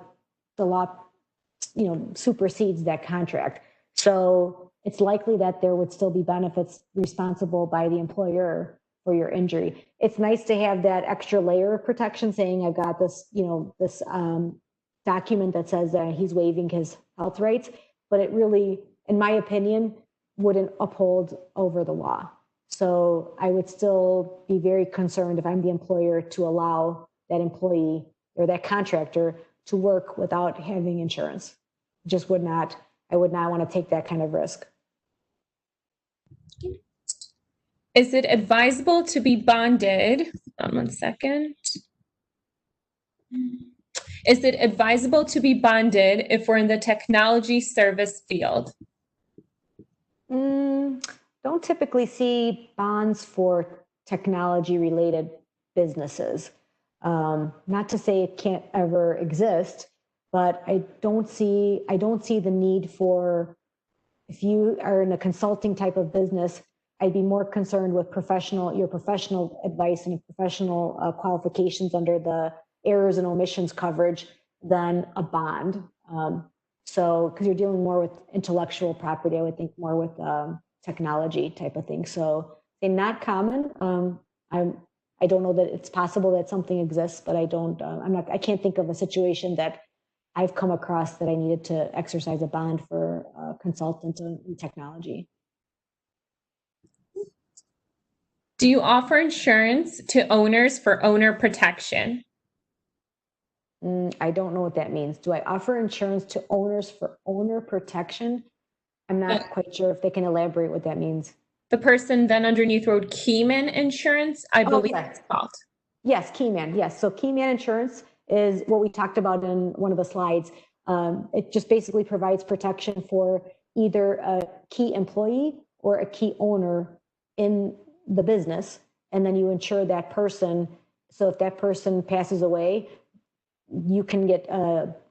supersedes that contract. So it's likely that there would still be benefits responsible by the employer for your injury. It's nice to have that extra layer of protection saying I've got this, this document that says that he's waiving his health rights, but it really, in my opinion, wouldn't uphold over the law. So I would still be very concerned if I'm the employer to allow that employee or that contractor to work without having insurance. I would not want to take that kind of risk. Is it advisable to be bonded? Hold on one second. Is it advisable to be bonded if we're in the technology service field? Don't typically see bonds for technology related businesses. Not to say it can't ever exist, but I don't see the need for, if you are in a consulting type of business, I'd be more concerned with your professional advice and professional qualifications under the errors and omissions coverage than a bond. So, because you're dealing more with intellectual property, I would think more with technology type of thing. So they're not common. I don't know that it's possible that something exists, but I can't think of a situation that I've come across that I needed to exercise a bond for a consultant in technology. Do you offer insurance to owners for owner protection? I don't know what that means. Do I offer insurance to owners for owner protection? I'm not quite sure if they can elaborate what that means. The person then underneath wrote Keyman Insurance, I believe it's called. Yes, Keyman, yes. So Keyman Insurance is what we talked about in one of the slides. It just basically provides protection for either a key employee or a key owner in the business, and then you insure that person. So if that person passes away, you can get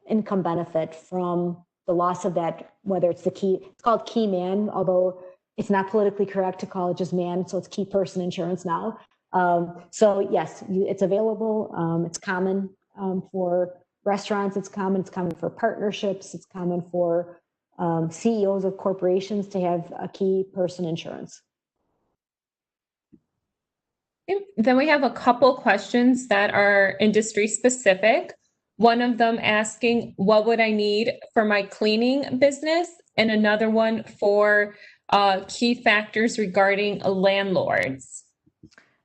income benefit from the loss of that whether it's it's called key man, although it's not politically correct to call it just man, so it's key person insurance now. So yes, it's available. It's common for restaurants. It's common for partnerships. It's common for CEOs of corporations to have a key person insurance. Then we have a couple questions that are industry specific. One of them asking, what would I need for my cleaning business? And another one for key factors regarding landlords.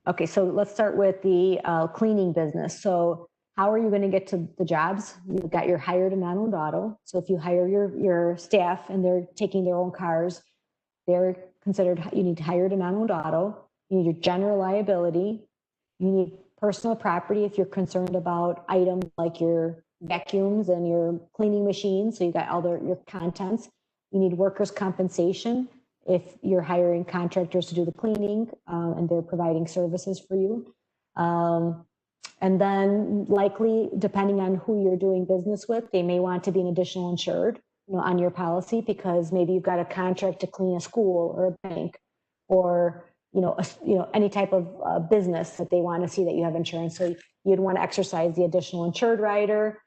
Okay, so let's start with the cleaning business. So how are you going to get to the jobs? You've got your hired and non-owned auto. So if you hire your staff and they're taking their own cars, they're considered, you need hired and non-owned auto. You need your general liability. You need personal property if you're concerned about items like your vacuums and your cleaning machines. So you got all your contents. You need workers' compensation if you're hiring contractors to do the cleaning and they're providing services for you. And then likely, depending on who you're doing business with, they may want to be an additional insured, on your policy, because maybe you've got a contract to clean a school or a bank, or any type of business that they want to see that you have insurance. So you'd want to exercise the additional insured rider.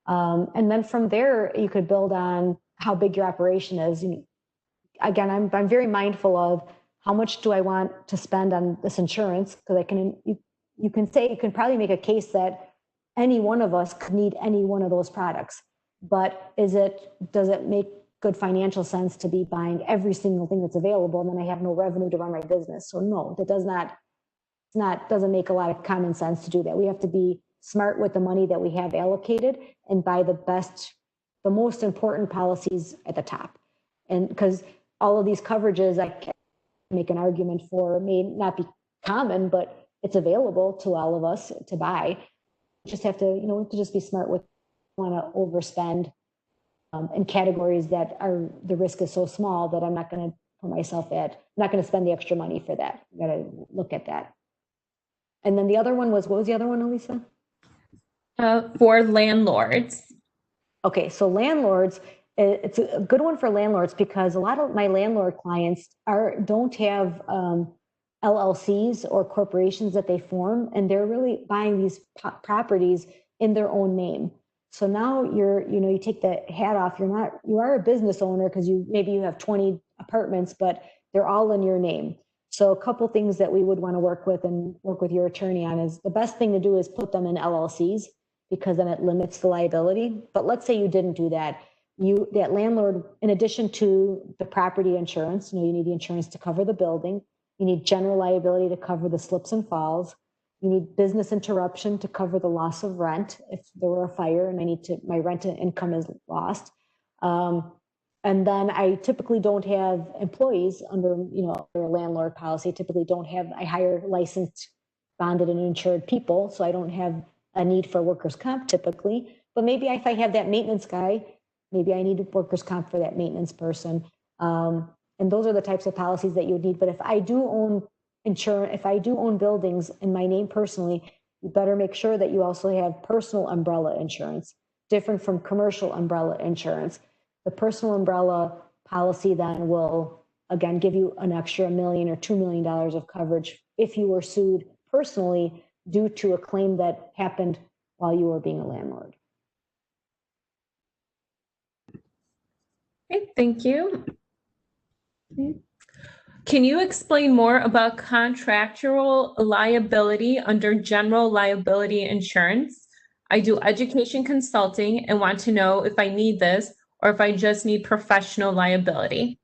And then from there, you could build on how big your operation is. Again, I'm very mindful of how much do I want to spend on this insurance, because you can probably make a case that any one of us could need any one of those products. But does it make good financial sense to be buying every single thing that's available, and then I have no revenue to run my business? So no, that doesn't make a lot of common sense to do that. We have to be smart with the money that we have allocated and buy the most important policies at the top. And because all of these coverages, I can make an argument for, may not be common, but it's available to all of us to buy. Just have to, we have to just be smart with, want to overspend in categories that the risk is so small that I'm not going to put myself I'm not going to spend the extra money for that. You got to look at that. And then the other one was, what was the other one, Elisa? For landlords. Okay, so landlords, it's a good one for landlords because a lot of my landlord clients don't have LLCs or corporations that they form, and they're really buying these properties in their own name. So now you take the hat off. You are a business owner because maybe you have 20 apartments, but they're all in your name. So a couple things that we would want to work with your attorney on is, the best thing to do is put them in LLCs, because then it limits the liability. But let's say you didn't do that. That landlord, in addition to the property insurance, you need the insurance to cover the building. You need general liability to cover the slips and falls. You need business interruption to cover the loss of rent if there were a fire and my rent income is lost. And then I typically don't have employees under a landlord policy. I hire licensed, bonded, and insured people, so I don't have a need for workers' comp typically. But maybe if I have that maintenance guy, maybe I need workers' comp for that maintenance person. And those are the types of policies that you would need. But if I do own buildings in my name personally, you better make sure that you also have personal umbrella insurance, different from commercial umbrella insurance. The personal umbrella policy then will, again, give you an extra $1 million or $2 million of coverage if you were sued personally due to a claim that happened while you were being a landlord. Okay, thank you. Can you explain more about contractual liability under general liability insurance? I do education consulting and want to know if I need this or if I just need professional liability.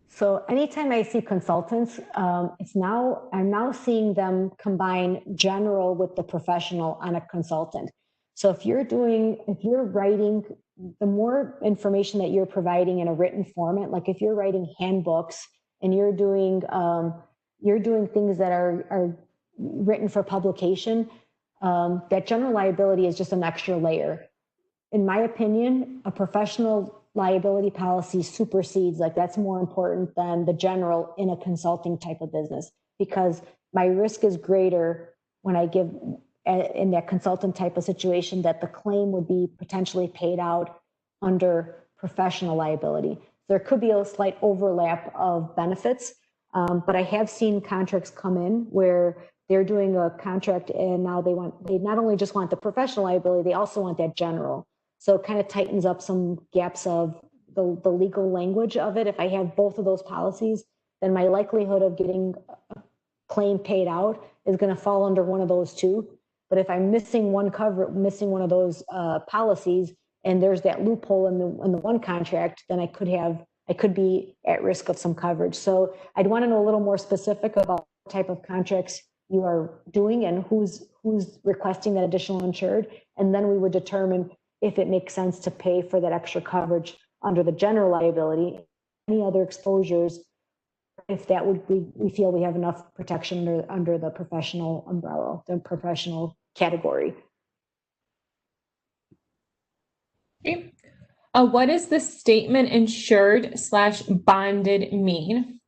So anytime I see consultants, I'm now seeing them combine general with the professional on a consultant. So if you're writing, the more information that you're providing in a written format, like if you're writing handbooks and you're doing things that are written for publication, that general liability is just an extra layer. In my opinion, a professional liability policy supersedes, that's more important than the general in a consulting type of business, because my risk is greater when I give in that consultant type of situation that the claim would be potentially paid out under professional liability. There could be a slight overlap of benefits, but I have seen contracts come in where they're doing a contract and now they not only just want the professional liability, they also want that general. So it kind of tightens up some gaps of the legal language of it. If I have both of those policies, then my likelihood of getting a claim paid out is going to fall under one of those two. But if I'm missing one of those policies, and there's that loophole in the one contract, then I could be at risk of some coverage. So I'd want to know a little more specific about what type of contracts you are doing and who's requesting that additional insured, and then we would determine if it makes sense to pay for that extra coverage under the general liability. Any other exposures, if that would we feel we have enough protection under the professional umbrella, the professional category. Okay. What does the statement insured/bonded mean?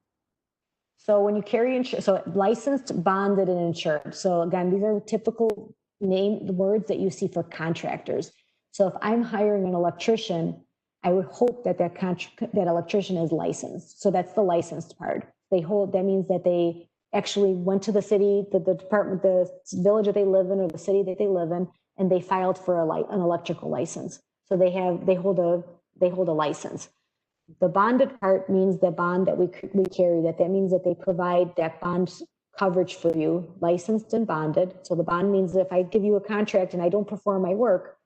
So when you carry insurance, so licensed, bonded, and insured. So again, these are typical words that you see for contractors. So if I'm hiring an electrician, I would hope that that electrician is licensed. So that's the licensed part. That means that they actually went to the city, the department, the village that they live in, or the city that they live in, and they filed for an electrical license. So they hold a license. The bonded part means the bond that we carry. That means that they provide that bond coverage for you, licensed and bonded. So the bond means that if I give you a contract and I don't perform my work,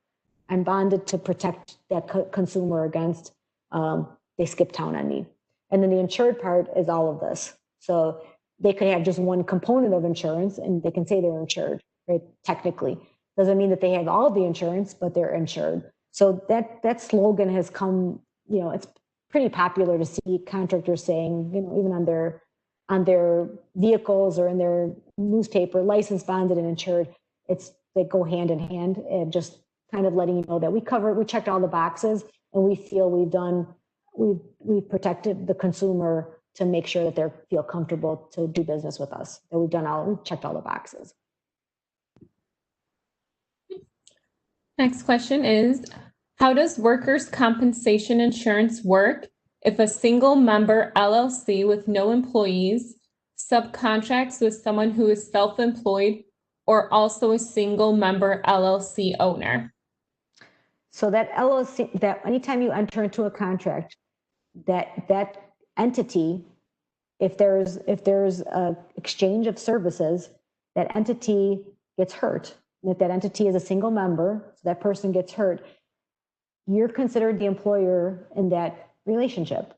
I'm bonded to protect that consumer against they skip town on me. And then the insured part is all of this. So they could have just one component of insurance and they can say they're insured, right? Technically. Doesn't mean that they have all of the insurance, but they're insured. So that slogan has come, it's pretty popular to see contractors saying, even on their vehicles or in their newspaper, licensed, bonded, and insured. They go hand in hand, and just kind of letting you know that we checked all the boxes, and we feel we've protected the consumer to make sure that they feel comfortable to do business with us. That we've checked all the boxes. Next question is, how does workers' compensation insurance work if a single member LLC with no employees subcontracts with someone who is self-employed or also a single member LLC owner? So that LLC, that anytime you enter into a contract, that entity, if there's a exchange of services, that entity gets hurt. If that entity is a single member, so that person gets hurt, you're considered the employer in that relationship.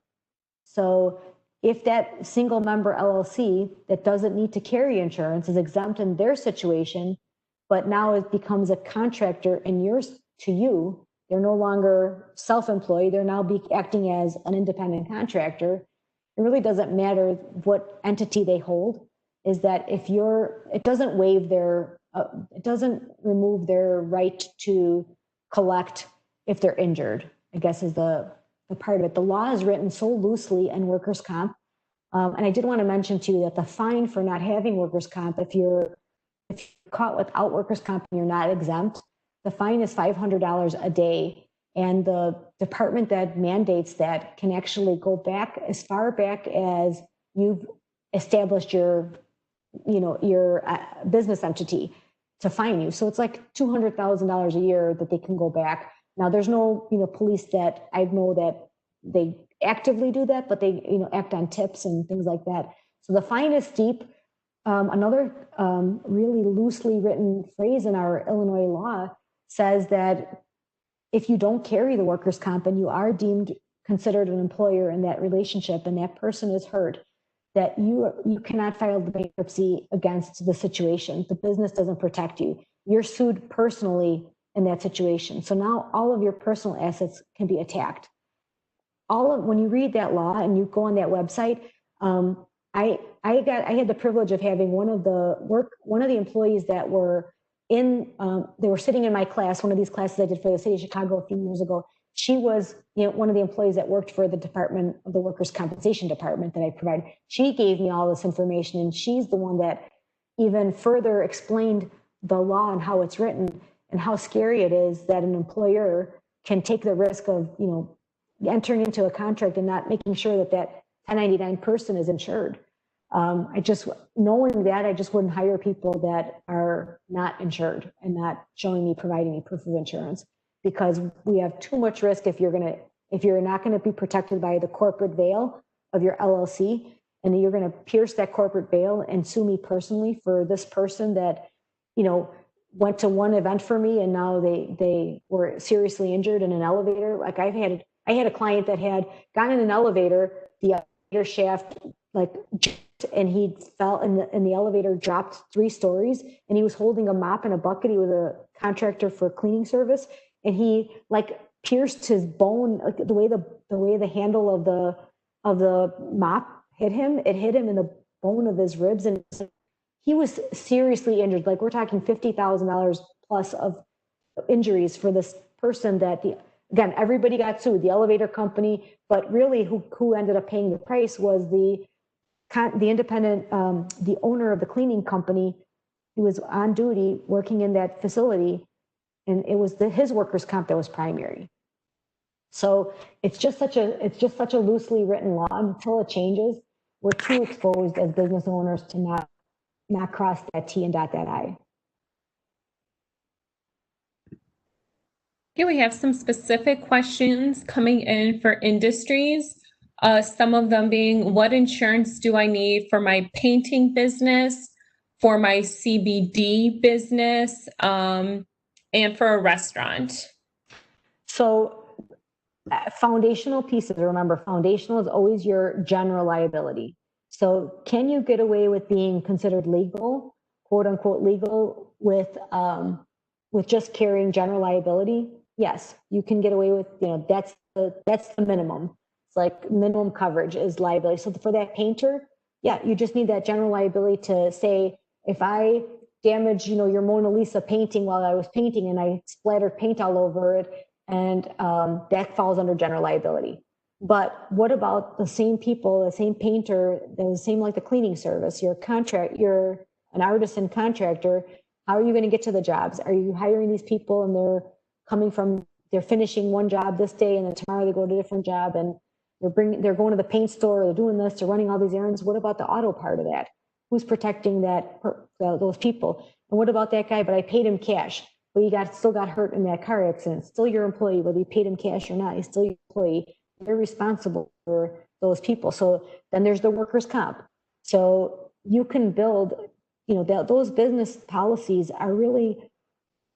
So if that single member LLC that doesn't need to carry insurance is exempt in their situation, but now it becomes a contractor and to you, they're no longer self-employed, they're now acting as an independent contractor. It really doesn't matter what entity they hold, is that it doesn't it doesn't remove their right to collect if they're injured, I guess is the part of it. The law is written so loosely in workers' comp. And I did want to mention to you that the fine for not having workers' comp, if you're caught without workers' comp and you're not exempt, the fine is $500 a day. And the department that mandates that can actually go back as far back as you've established your business entity to fine you. So it's like $200,000 a year that they can go back. Now there's no, police that I know that they actively do that, but they, act on tips and things like that. So the fine is steep. Another really loosely written phrase in our Illinois law says that if you don't carry the workers' comp and you are considered an employer in that relationship and that person is hurt, that you cannot file the bankruptcy against the situation. The business doesn't protect you. You're sued personally in that situation. So now all of your personal assets can be attacked. When you read that law and you go on that website, I had the privilege of having one of the employees that were they were sitting in my class, one of these classes I did for the city of Chicago a few years ago. She was, one of the employees that worked for the department of the workers' compensation department that I provided. She gave me all this information, and she's the one that even further explained the law and how it's written and how scary it is that an employer can take the risk of, entering into a contract and not making sure that that 1099 person is insured. Knowing that, I just wouldn't hire people that are not insured and not providing me proof of insurance, because we have too much risk if you're not going to be protected by the corporate veil of your LLC, and you're going to pierce that corporate veil and sue me personally for this person that, went to one event for me and now they were seriously injured in an elevator. Like I had a client that had gotten in an elevator, the elevator shaft and he fell and the elevator dropped 3 stories, and he was holding a mop and a bucket. He was a contractor for cleaning service, and he pierced his bone, the way the handle of the mop hit him. It hit him in the bone of his ribs, and he was seriously injured. Like we're talking $50,000 plus of injuries for this person that again, everybody got sued, the elevator company, but really who ended up paying the price was the independent, the owner of the cleaning company, who was on duty working in that facility, and it was his workers' comp that was primary. So it's just such a loosely written law. Until it changes, we're too exposed as business owners to not cross that T and dot that I. Okay, we have some specific questions coming in for industries. Some of them being, what insurance do I need for my painting business, for my CBD business, and for a restaurant? So foundational pieces, remember, foundational is always your general liability. So can you get away with being considered legal, quote unquote legal, with just carrying general liability? Yes, you can get away with, that's the minimum. It's like minimum coverage is liability. So for that painter, yeah, you just need that general liability to say, if I damage, your Mona Lisa painting while I was painting and I splattered paint all over it, and that falls under general liability. But what about the same people, the same painter, the same like the cleaning service, you're an artisan contractor, how are you going to get to the jobs? Are you hiring these people and they're finishing one job this day and then tomorrow they go to a different job, and they're going to the paint store, they're doing this, they're running all these errands. What about the auto part of that? Who's protecting those people? And what about that guy, but I paid him cash, but he still got hurt in that car accident, still your employee, whether you paid him cash or not, he's still your employee. They're responsible for those people. So then there's the workers' comp. So you can build, those business policies are really,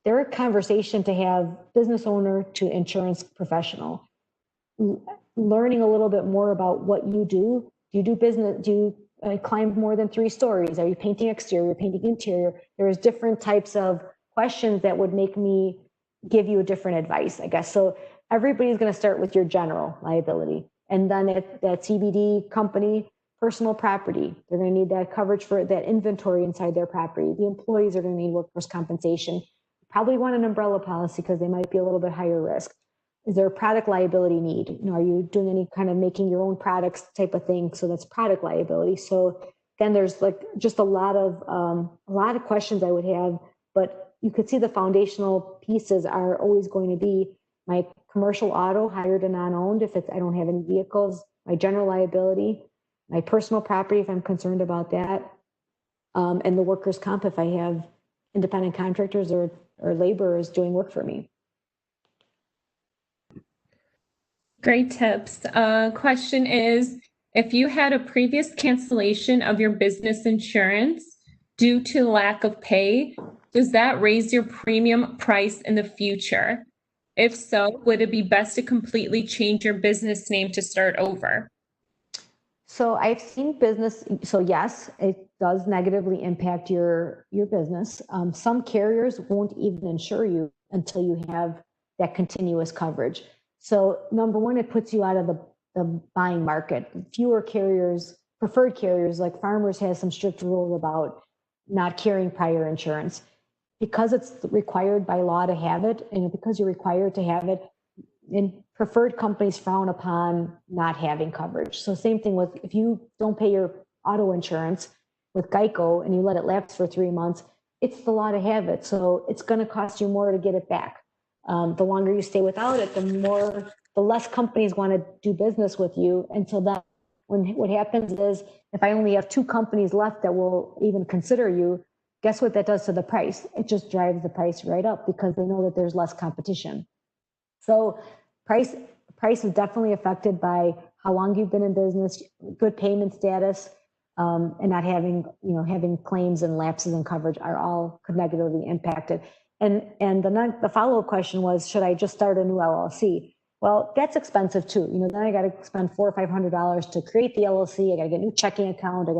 they're a conversation to have business owner to insurance professional. Learning a little bit more about what you do. Do you do business? Do you climb more than 3 stories? Are you painting exterior, painting interior? There's different types of questions that would make me give you a different advice, I guess. So everybody's going to start with your general liability. And then at that CBD company, personal property, they're going to need that coverage for that inventory inside their property. The employees are going to need workers' compensation. Probably want an umbrella policy because they might be a little bit higher risk. Is there a product liability need? Are you doing any kind of making your own products type of thing? So that's product liability. So then there's just a lot of questions I would have, but you could see the foundational pieces are always going to be my commercial auto, hired and non-owned, if I don't have any vehicles, my general liability, my personal property, if I'm concerned about that, and the workers' comp if I have independent contractors or laborers doing work for me. Great tips. Question is, if you had a previous cancellation of your business insurance due to lack of pay, does that raise your premium price in the future? If so, would it be best to completely change your business name to start over? So I've seen so yes, it does negatively impact your business. Some carriers won't even insure you until you have that continuous coverage. So number one, it puts you out of the buying market. Fewer carriers, preferred carriers like Farmers has some strict rules about not carrying prior insurance. Because it's required by law to have it, and because you're required to have it, and preferred companies frown upon not having coverage. So same thing with, if you don't pay your auto insurance with Geico and you let it lapse for 3 months, it's the law to have it. So it's going to cost you more to get it back. The longer you stay without it, the the less companies want to do business with you. Until then, what happens is, if I only have 2 companies left that will even consider you, guess what that does to the price? It just drives the price right up because they know that there's less competition. So price is definitely affected by how long you've been in business, good payment status, and not having, having claims and lapses in coverage are all negatively impacted. And the follow-up question was, should I just start a new LLC? Well, that's expensive too. Then I got to spend $400 or $500 to create the LLC. I got to get a new checking account.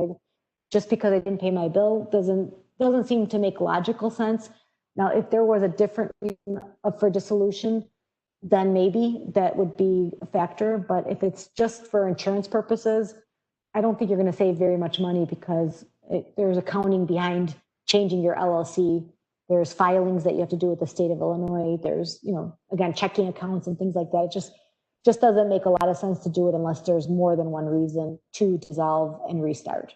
Just because I didn't pay my bill doesn't seem to make logical sense. Now, if there was a different reason for dissolution, then maybe that would be a factor. But if it's just for insurance purposes, I don't think you're going to save very much money because there's accounting behind changing your LLC. There's filings that you have to do with the state of Illinois. There's, again, checking accounts and things like that. It just doesn't make a lot of sense to do it unless there's more than one reason to dissolve and restart.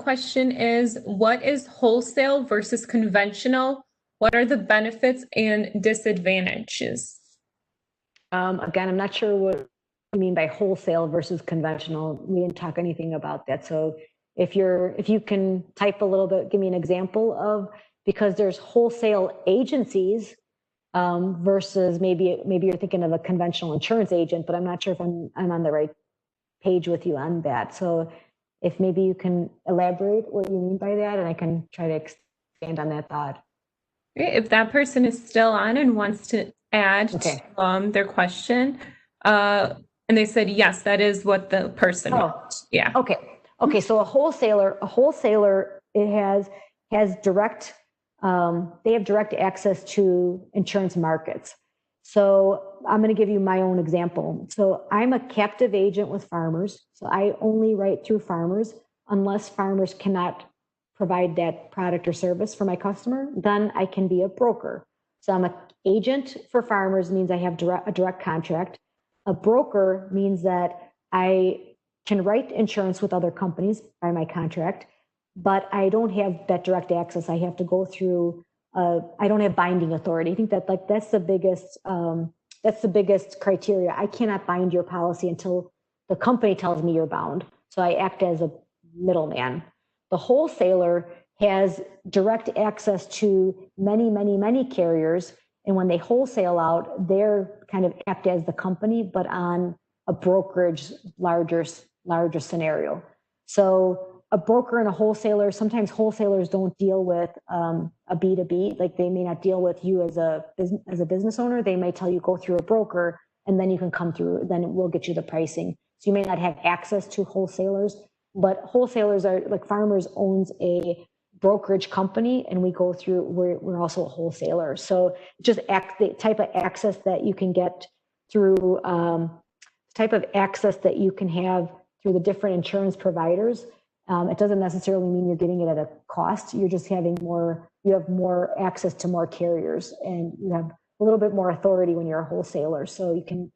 Question is, what is wholesale versus conventional? What are the benefits and disadvantages? Again, I'm not sure what you mean by wholesale versus conventional. We didn't talk anything about that. So if you can type a little bit, give me an example of, because there's wholesale agencies versus maybe you're thinking of a conventional insurance agent, but I'm not sure if I'm on the right page with you on that. So if maybe you can elaborate what you mean by that, and I can try to expand on that thought. If that person is still on and wants to add to their question, and they said, yes, that is what the person wants. Yeah. Okay. So a wholesaler, it has direct, they have direct access to insurance markets. So I'm going to give you my own example. So I'm a captive agent with farmers. So I only write through farmers unless farmers cannot provide that product or service for my customer, then I can be a broker. So I'm an agent for farmers, means I have a direct contract. A broker means that I can write insurance with other companies by my contract, but I don't have that direct access. I have to go through, I don't have binding authority. I think that that's the biggest criteria. I cannot bind your policy until the company tells me you're bound. So I act as a middleman. The wholesaler has direct access to many carriers. And when they wholesale out, they're kind of act as the company, but on a brokerage, larger scenario. So a broker and a wholesaler, sometimes wholesalers don't deal with a B2B, like they may not deal with you as a business owner. They may tell you go through a broker and then you can come through, then we'll get you the pricing. So you may not have access to wholesalers, but wholesalers are like Farmers owns a brokerage company and we go through, we're also a wholesaler. So just the type of access that you can get through, type of access that you can have through the different insurance providers. It doesn't necessarily mean you're getting it at a cost. You're just having you have more access to more carriers and you have a little bit more authority when you're a wholesaler. So you can,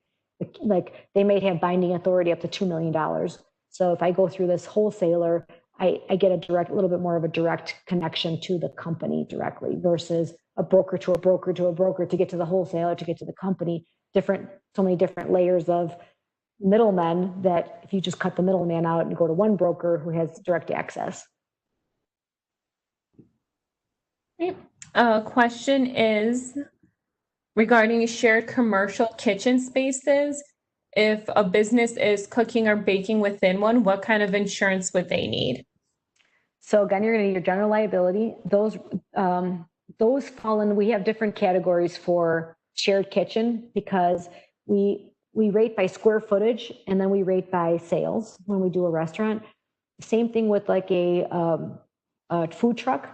like, they may have binding authority up to $2 million. So if I go through this wholesaler, I get a little bit more of a direct connection to the company directly versus a broker to a broker to a broker to get to the wholesaler, to get to the company, so many different layers of middlemen that if you just cut the middleman out and go to one broker who has direct access. Question is regarding shared commercial kitchen spaces. If a business is cooking or baking within one, what kind of insurance would they need? So again, you're going to need your general liability. Those fall in, we have different categories for shared kitchen because we rate by square footage and then we rate by sales when we do a restaurant. Same thing with like a food truck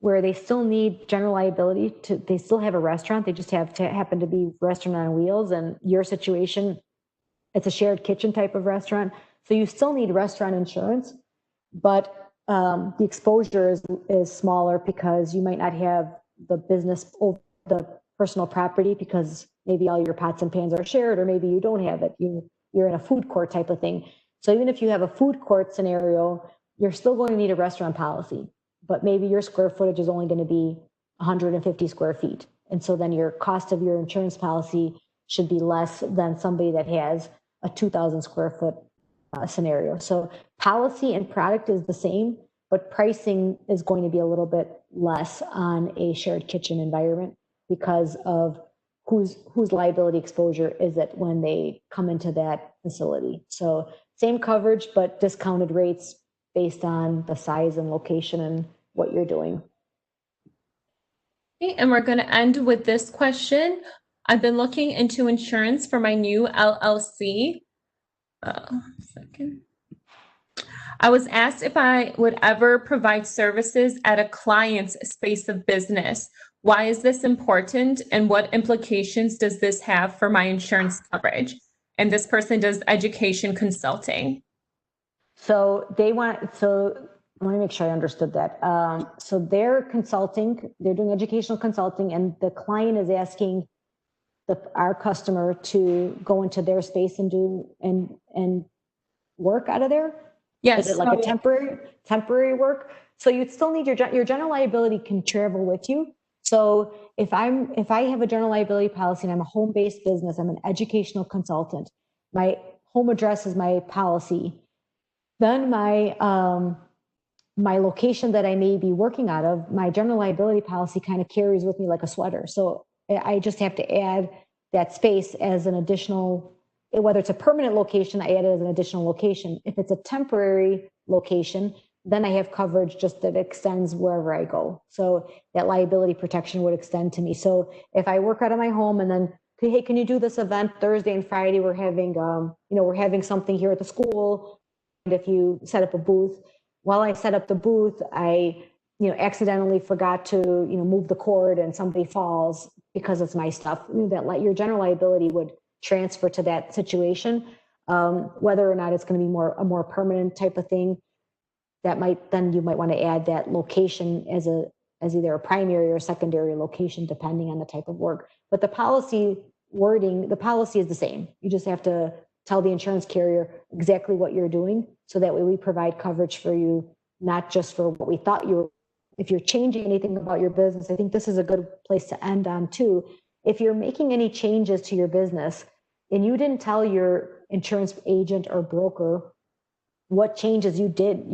where they still need general liability they still have a restaurant. They just have to happen to be restaurant on wheels, and your situation, it's a shared kitchen type of restaurant. So you still need restaurant insurance, but the exposure is smaller because you might not have the personal property because maybe all your pots and pans are shared, or maybe you don't have it. You're in a food court type of thing. So even if you have a food court scenario, you're still going to need a restaurant policy, but maybe your square footage is only going to be 150 square feet. And so then your cost of your insurance policy should be less than somebody that has a 2,000 square foot scenario. So policy and product is the same, but pricing is going to be a little bit less on a shared kitchen environment because of whose liability exposure is it when they come into that facility. So same coverage, but discounted rates based on the size and location and what you're doing. Okay, and we're going to end with this question. I've been looking into insurance for my new LLC. Second. I was asked if I would ever provide services at a client's space of business. Why is this important, and what implications does this have for my insurance coverage? And this person does education consulting. So let me make sure I understood that. So they're consulting, they're doing educational consulting, and the client is asking our customer to go into their space and do and work out of there. Yes. Is it like a temporary work? So you'd still need your general liability can travel with you. So if I have a general liability policy and I'm a home-based business, I'm an educational consultant, my home address is my policy, then my location that I may be working out of, my general liability policy kind of carries with me like a sweater. So I just have to add that space as an additional, whether it's a permanent location, I add it as an additional location. If it's a temporary location, then I have coverage just that extends wherever I go. So that liability protection would extend to me. So if I work out of my home and then, hey, can you do this event Thursday and Friday? We're having, we're having something here at the school. And if you set up a booth, while I set up the booth, I, accidentally forgot to, move the cord and somebody falls because it's my stuff. That your general liability would transfer to that situation. Whether or not it's going to be a more permanent type of thing, you might want to add that location as either a primary or secondary location, depending on the type of work. But the policy is the same. You just have to tell the insurance carrier exactly what you're doing, so that way we provide coverage for you, not just for what we thought you were. If you're changing anything about your business, I think this is a good place to end on too. If you're making any changes to your business and you didn't tell your insurance agent or broker what changes you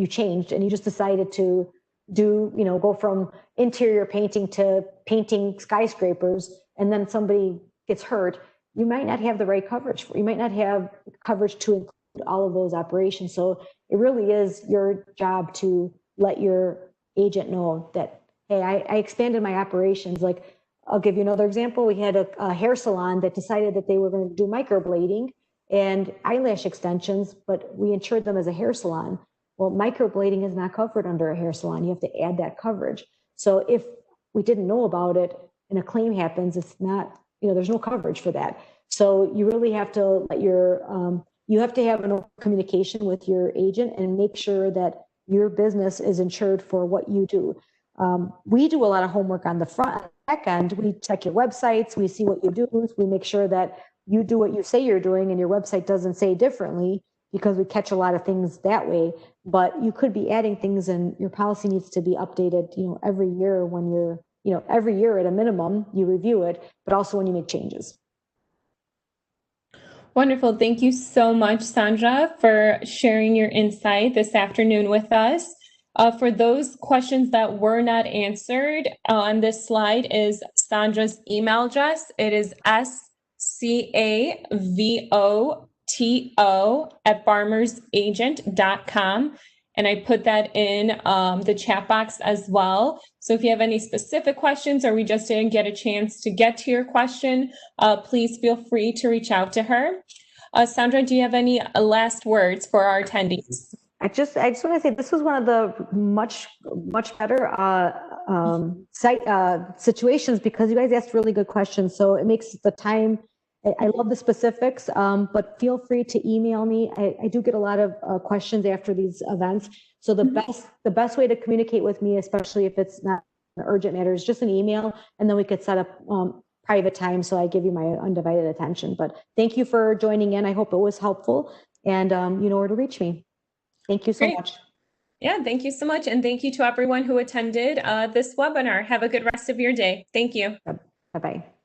changed, and you just decided to go from interior painting to painting skyscrapers, and then somebody gets hurt, you might not have the right coverage. You might not have coverage to include all of those operations. So it really is your job to let your agent know that, hey, I expanded my operations. Like, I'll give you another example. We had a hair salon that decided that they were going to do microblading and eyelash extensions, but we insured them as a hair salon. Well, microblading is not covered under a hair salon. You have to add that coverage. So if we didn't know about it and a claim happens, it's not, there's no coverage for that. So you really have to let you have to have an open communication with your agent and make sure that your business is insured for what you do. We do a lot of homework on the back end. We check your websites, we see what you do, we make sure that you do what you say you're doing and your website doesn't say differently, because we catch a lot of things that way. But you could be adding things, and your policy needs to be updated, every year when you're, every year at a minimum, you review it, but also when you make changes. Wonderful. Thank you so much, Sandra, for sharing your insight this afternoon with us. For those questions that were not answered, on this slide is Sandra's email address. It is scavoto@farmersagent.com. And I put that in the chat box as well. So if you have any specific questions, or we just didn't get a chance to get to your question, please feel free to reach out to her. Sandra, do you have any last words for our attendees? I just want to say this was one of the much better situations, because you guys asked really good questions. So it makes the time. I love the specifics, but feel free to email me. I do get a lot of questions after these events. So the best way to communicate with me, especially if it's not an urgent matter, is just an email, and then we could set up private time, so I give you my undivided attention. But thank you for joining in. I hope it was helpful, and you know where to reach me. Thank you so much. Yeah, thank you so much. And thank you to everyone who attended this webinar. Have a good rest of your day. Thank you. Bye-bye.